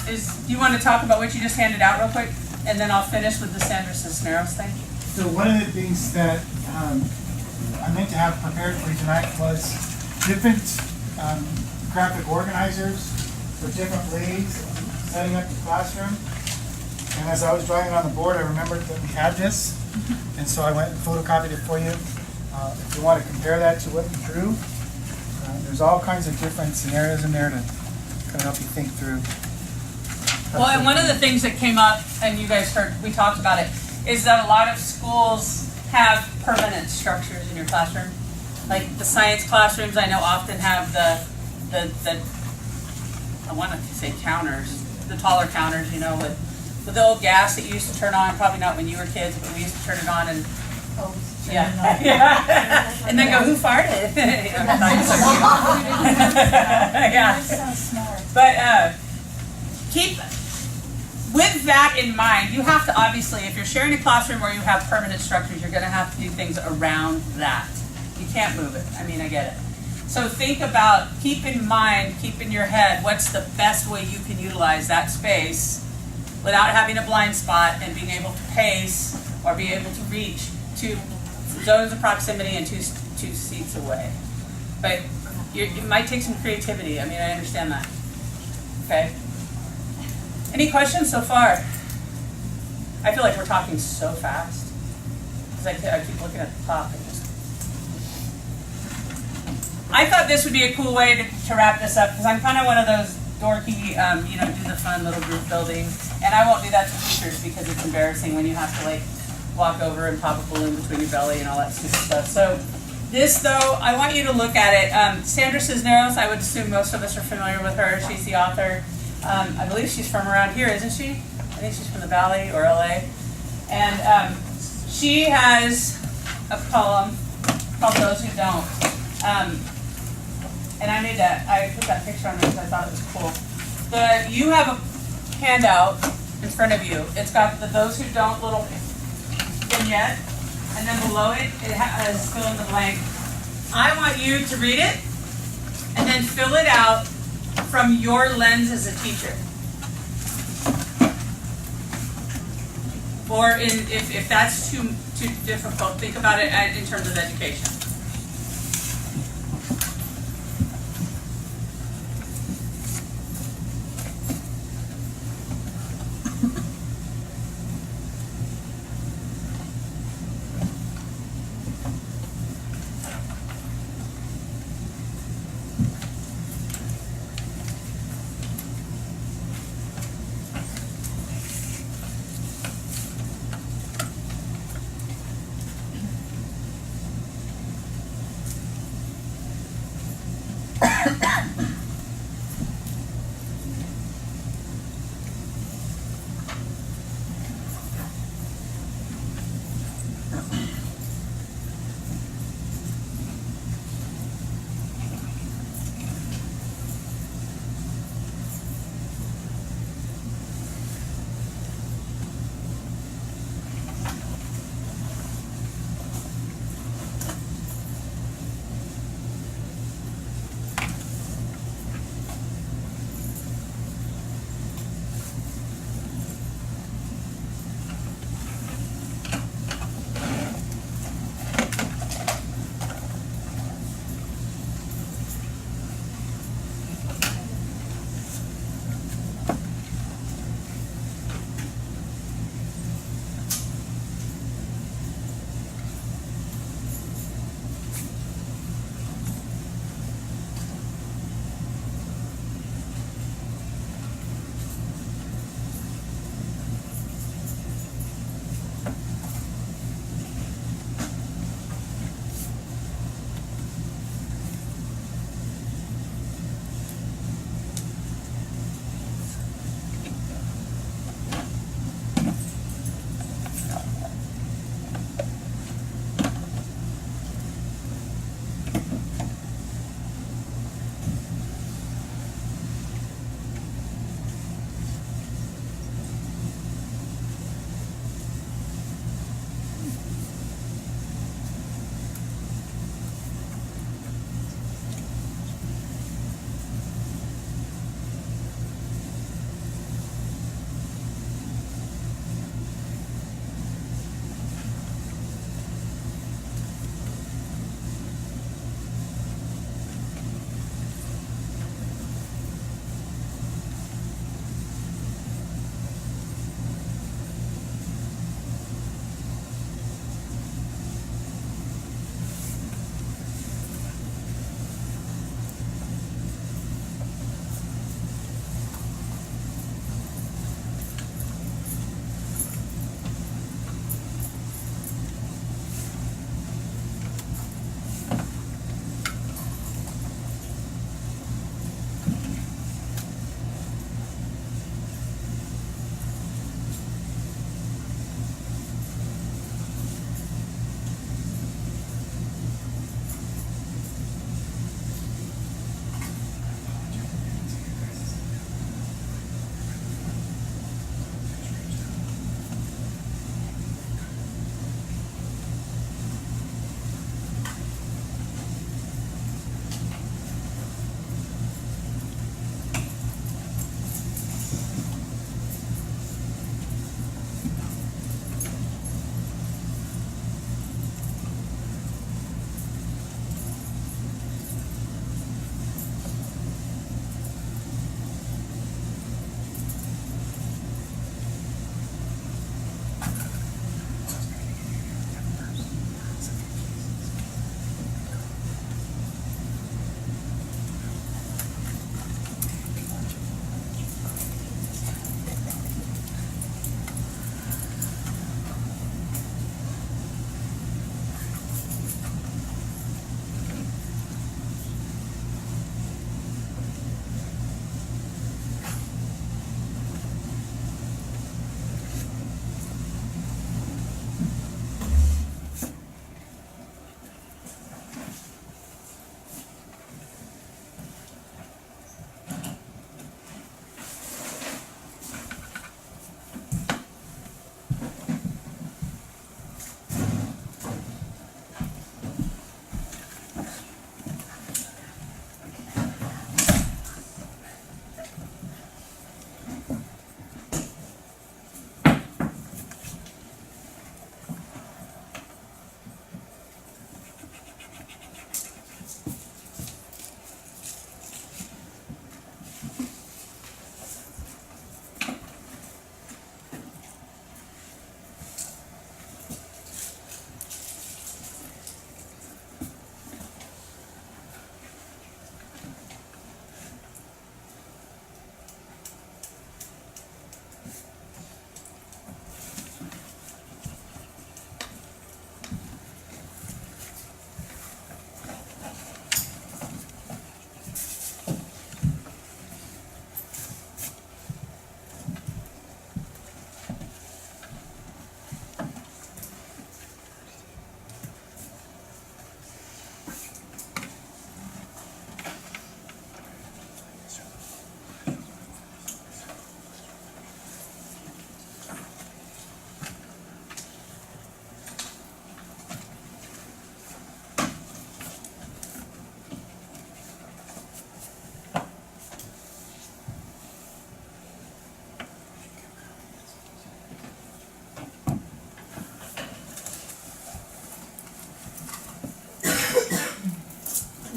is, do you want to talk about what you just handed out real quick? And then I'll finish with the Sandra Cisneros thing. So one of the things that I meant to have prepared for you tonight was different graphic organizers for different ways of setting up the classroom. And as I was drawing it on the board, I remembered that we had this, and so I went and photocopied it for you. If you want to compare that to what you drew, there's all kinds of different scenarios in there to kind of help you think through. Well, and one of the things that came up, and you guys heard, we talked about it, is that a lot of schools have permanent structures in your classroom. Like the science classrooms, I know often have the I want to say counters, the taller counters, you know, with the old gas that you used to turn on, probably not when you were kids, but we used to turn it on and yeah. And then go, who farted? Yeah. But keep, with that in mind, you have to obviously, if you're sharing a classroom where you have permanent structures, you're going to have to do things around that. You can't move it. I mean, I get it. So think about, keep in mind, keep in your head, what's the best way you can utilize that space without having a blind spot and being able to pace or be able to reach two zones of proximity and two seats away. But it might take some creativity. I mean, I understand that. Okay. Any questions so far? I feel like we're talking so fast because I keep looking at the clock. I thought this would be a cool way to wrap this up because I'm kind of one of those dorky, you know, do the fun little group building. And I won't do that to teachers because it's embarrassing when you have to like walk over and pop a balloon between your belly and all that stupid stuff. So this though, I want you to look at it. Sandra Cisneros, I would assume most of us are familiar with her. She's the author. I believe she's from around here, isn't she? I think she's from the Valley or LA. And she has a poem called Those Who Don't. And I put that picture on there because I thought it was cool. You have a handout in front of you. It's got the Those Who Don't little vignette, and then below it, it has fill in the blank. I want you to read it, and then fill it out from your lens as a teacher. Or if that's too difficult, think about it in terms of education.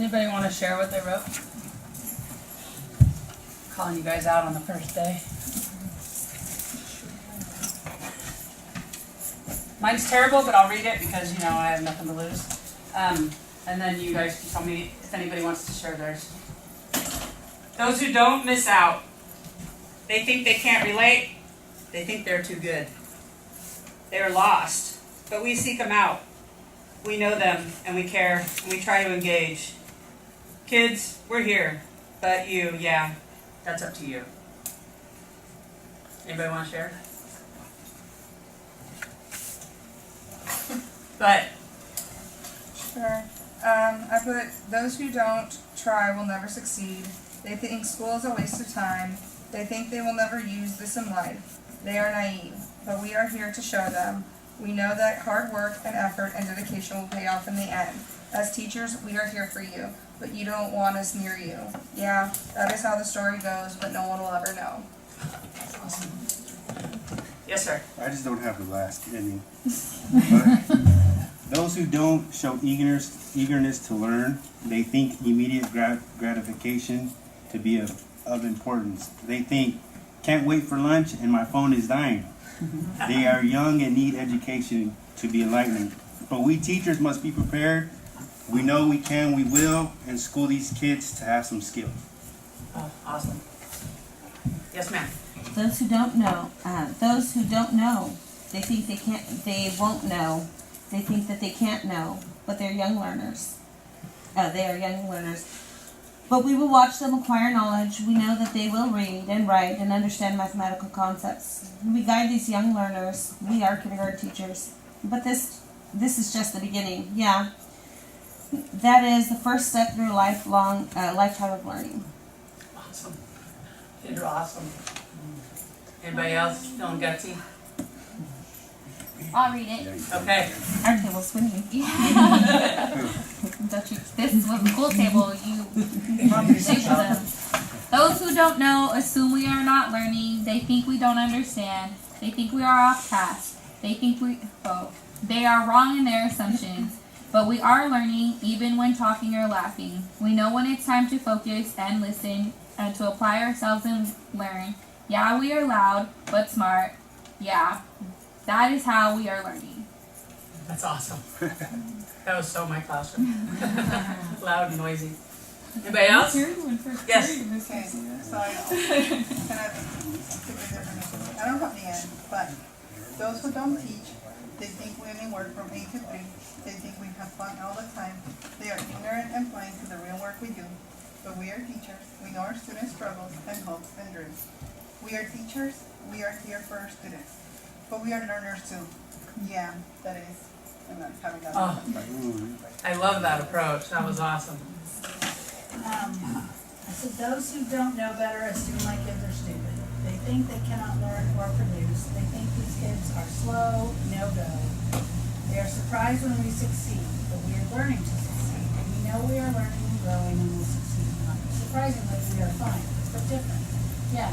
Anybody want to share what they wrote? Calling you guys out on the first day. Mine's terrible, but I'll read it because, you know, I have nothing to lose. And then you guys can tell me if anybody wants to share theirs. Those who don't miss out. They think they can't relate. They think they're too good. They are lost, but we seek them out. We know them, and we care, and we try to engage. Kids, we're here, but you, yeah, that's up to you. Anybody want to share? But Sure. I put, those who don't try will never succeed. They think school is a waste of time. They think they will never use this in life. They are naive, but we are here to show them. We know that hard work and effort and dedication will pay off in the end. As teachers, we are here for you, but you don't want us near you. Yeah, that is how the story goes, but no one will ever know. awesome. Yes, sir. I just don't have the last ending. But those who don't show eagerness to learn, they think immediate gratification to be of importance. They think, can't wait for lunch and my phone is dying. They are young and need education to be enlightened. But we teachers must be prepared. We know we can, we will, and school these kids to have some skills. Oh, awesome. Yes, ma'am. Those who don't know, they think they won't know. They think that they can't know, but they're young learners. They are young learners. But we will watch them acquire knowledge. We know that they will read and write and understand mathematical concepts. We guide these young learners. We are kindergarten teachers. But this is just the beginning. Yeah. That is the first step through a lifetime of learning. Awesome. You're awesome. Anybody else feeling gutsy? I'll read it. Okay. Our table's swinging. This was a cool table. You conversation them. Those who don't know assume we are not learning. They think we don't understand. They think we are off task. They think they are wrong in their assumptions. But we are learning even when talking or laughing. We know when it's time to focus and listen and to apply ourselves and learn. Yeah, we are loud, but smart. Yeah, that is how we are learning. That's awesome. That was so my classroom. Loud and noisy. Anybody else? Yes. Okay, so I don't have the end, but those who don't teach, they think we only work from 8 to 3. They think we have fun all the time. They are ignorant and blind to the real work we do. But we are teachers. We know our students' struggles and hopes and dreams. We are teachers. We are here for our students. But we are learners too. Yeah, that is. And that's how we got Oh, I love that approach. That was awesome. I said, those who don't know better assume my kids are stupid. They think they cannot learn or produce. They think these kids are slow, no-go. They are surprised when we succeed, but we are learning to succeed. And we know we are learning and growing and will succeed. Surprisingly, we are fine, but different. Yeah,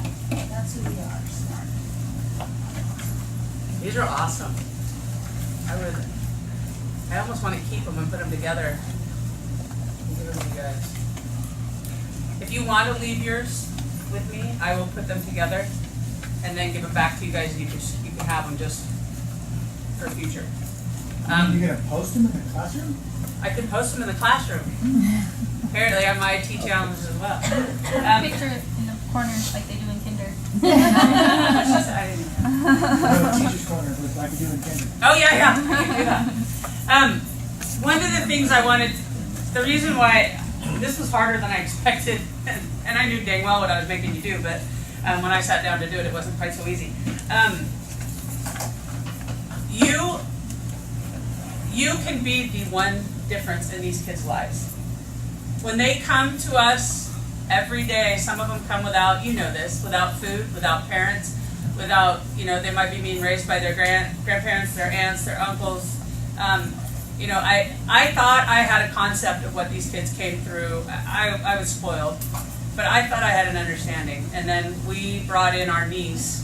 that's who we are, smart. These are awesome. I almost want to keep them and put them together and give them to you guys. If you want to leave yours with me, I will put them together and then give them back to you guys. You can have them just for future. You're gonna post them in the classroom? I could post them in the classroom. Apparently, I might teach challenges as well. Picture it in the corner like they do in kinder. Teacher's corner, like we do in kinder. Oh yeah, we can do that. One of the things I wanted, the reason why this was harder than I expected, and I knew dang well what I was making you do, but when I sat down to do it, it wasn't quite so easy. You can be the one difference in these kids' lives. When they come to us every day, some of them come without, you know this, without food, without parents, without, they might be being raised by their grandparents, their aunts, their uncles. I thought I had a concept of what these kids came through. I was spoiled, but I thought I had an understanding. And then we brought in our niece,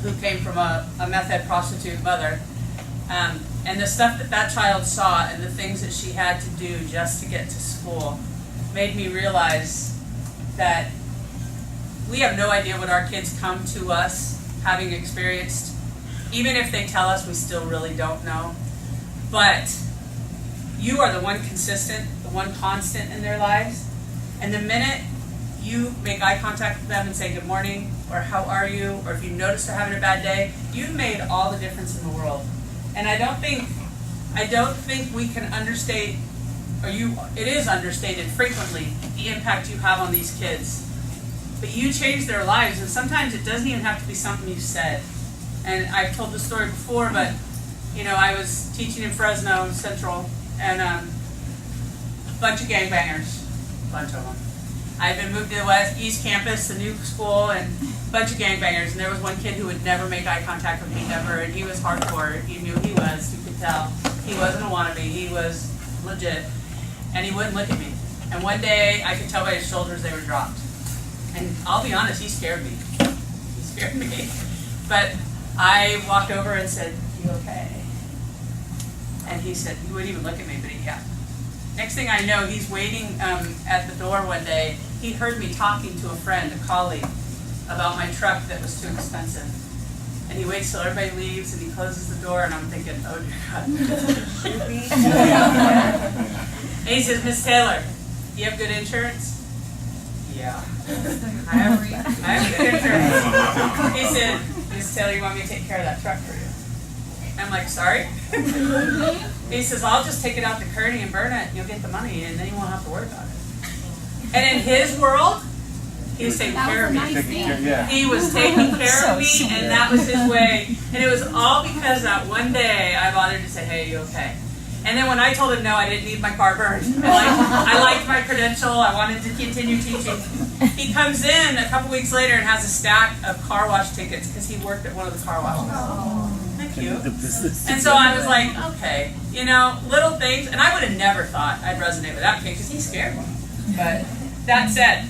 who came from a meth head prostitute mother. And the stuff that that child saw and the things that she had to do just to get to school made me realize that we have no idea what our kids come to us having experienced. Even if they tell us, we still really don't know. But you are the one consistent, the one constant in their lives. And the minute you make eye contact with them and say good morning, or how are you, or if you notice they're having a bad day, you've made all the difference in the world. And I don't think we can understate, it is understated frequently, the impact you have on these kids. But you change their lives, and sometimes it doesn't even have to be something you said. And I've told the story before, but I was teaching in Fresno Central, and a bunch of gangbangers, a bunch of them. I had been moved to the East Campus, the new school, and a bunch of gangbangers. And there was one kid who would never make eye contact with me, never, and he was hardcore. He knew he was, you could tell. He wasn't a wannabe, he was legit. And he wouldn't look at me. And one day, I could tell by his shoulders they were dropped. And I'll be honest, he scared me. He scared me. But I walked over and said, "You okay?" And he said, he wouldn't even look at me, but yeah. Next thing I know, he's waiting at the door one day. He heard me talking to a friend, a colleague, about my truck that was too expensive. And he waits till everybody leaves and he closes the door, and I'm thinking, oh dear God, shoot me? And he says, "Miss Taylor, do you have good insurance?" "Yeah, I have good insurance." He said, "Miss Taylor, you want me to take care of that truck for you?" I'm like, "Sorry?" He says, "I'll just take it out to Kearney and burn it, and you'll get the money, and then you won't have to worry about it." And in his world, he was taking care of me. He was taking care of me, and that was his way. And it was all because that one day I bothered to say, "Hey, you okay?" And then when I told him no, I didn't need my car burned. I liked my credential. I wanted to continue teaching. He comes in a couple weeks later and has a stack of car wash tickets because he worked at one of the car washes. Thank you. And so I was like, okay, little things. And I would have never thought I'd resonate with that kid because he's scared. But that said,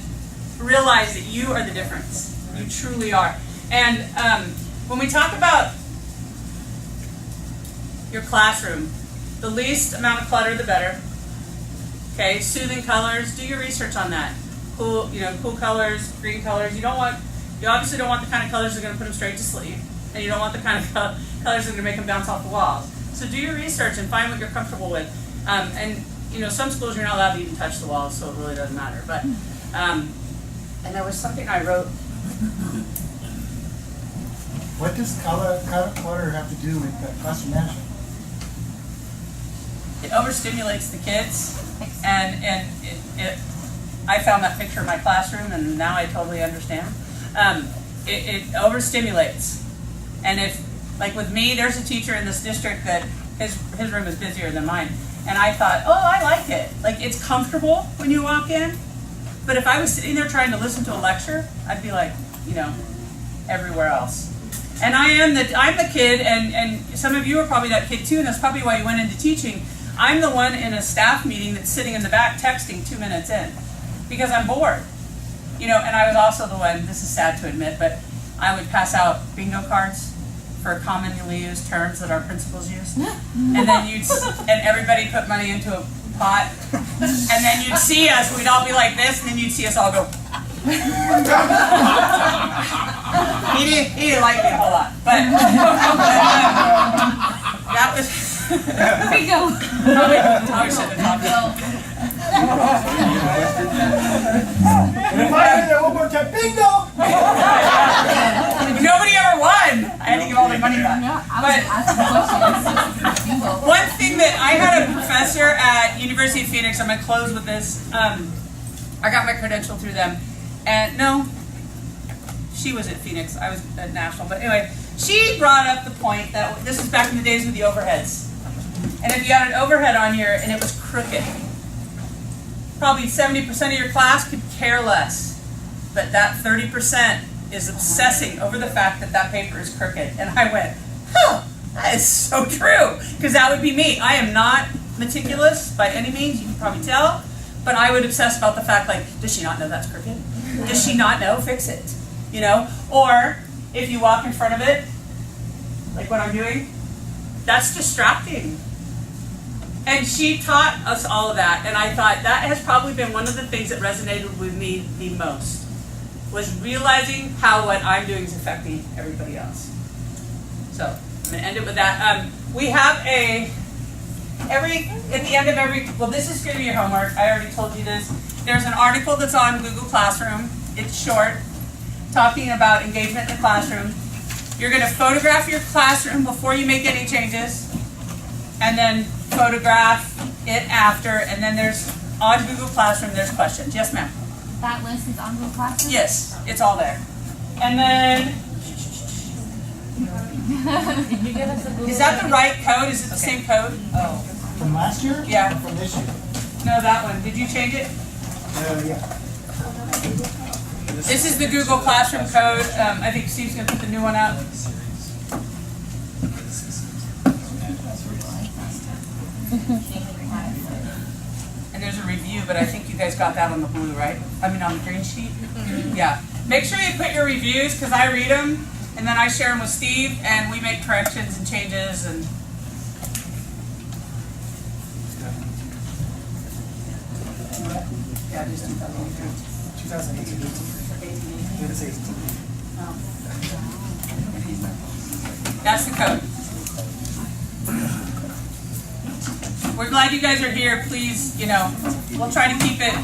realize that you are the difference. You truly are. And when we talk about your classroom, the least amount of clutter, the better. Okay, soothing colors. Do your research on that. Cool colors, green colors. You obviously don't want the kind of colors that are going to put them straight to sleep, and you don't want the kind of colors that are going to make them bounce off the walls. So do your research and find what you're comfortable with. And some schools you're not allowed to even touch the walls, so it really doesn't matter. But and there was something I wrote. What does clutter have to do with classroom management? It overstimulates the kids, and I found that picture in my classroom, and now I totally understand. It overstimulates, and if, like with me, there's a teacher in this district that his room is busier than mine, and I thought, oh, I like it. Like, it's comfortable when you walk in, but if I was sitting there trying to listen to a lecture, I'd be like, everywhere else. And I'm the kid, and some of you are probably that kid too, and that's probably why you went into teaching. I'm the one in a staff meeting that's sitting in the back texting 2 minutes in because I'm bored. And I was also the one, this is sad to admit, but I would pass out bingo cards for commonly used terms that our principals use. And then and everybody put money into a pot. And then you'd see us, we'd all be like this, and then you'd see us all go. He didn't like me a whole lot, but that was. Bingo. Probably shouldn't have talked. If I did that one more time, bingo! Nobody ever won. I had to give all my money back. But one thing that I had a professor at University of Phoenix. I'm gonna close with this. I got my credential through them, and no, she was at Phoenix. I was at National, but anyway, she brought up the point that this is back in the days with the overheads. And if you had an overhead on here and it was crooked, probably 70% of your class could care less. But that 30% is obsessing over the fact that that paper is crooked. And I went, oh, that is so true. Because that would be me. I am not meticulous by any means, you can probably tell. But I would obsess about the fact, like, does she not know that's crooked? Does she not know? Fix it. Or if you walk in front of it, like what I'm doing, that's distracting. And she taught us all of that, and I thought that has probably been one of the things that resonated with me the most, was realizing how what I'm doing is affecting everybody else. So I'm gonna end it with that. We have at the end of every, well, this is gonna be your homework. I already told you this. There's an article that's on Google Classroom. It's short, talking about engagement in the classroom. You're gonna photograph your classroom before you make any changes, and then photograph it after, and then there's, on Google Classroom, there's questions. Yes, ma'am? That list is on Google Classroom? Yes, it's all there. And then, Did you give us a Google? is that the right code? Is it the same code? Oh. From last year? Yeah. From this year? No, that one. Did you change it? Yeah. This is the Google Classroom code. I think Steve's gonna put the new one out. And there's a review, but I think you guys got that on the blue, right? I mean, on the green sheet? Yeah. Make sure you put your reviews, because I read them, and then I share them with Steve, and we make corrections and changes, and yeah, just 2018. It was 18. that's the code. We're glad you guys are here. Please, we'll try to keep it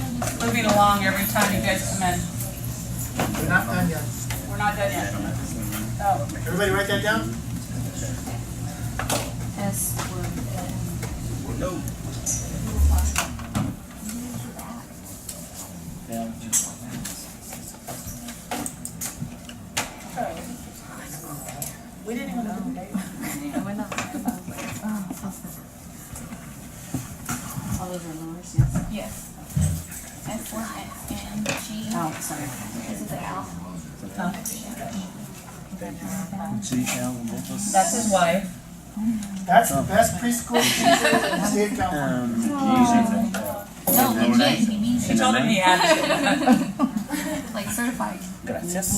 moving along every time you guys come in. We're not done yet. We're not done yet. Oh. Everybody write that down? No. We didn't even know. All those are lowers, yes? Yes. S1, and G. Oh, sorry. This is the L. That's his wife. That's the best preschool teacher in the state of California. No, legit, he means She it. told him he had to. Like certified. Gracias.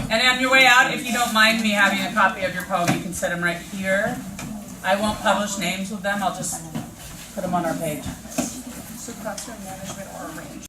And on your way out, if you don't mind me having a copy of your poem, you can set them right here. I won't publish names with them. I'll just put them on our page. So classroom management or arrangement.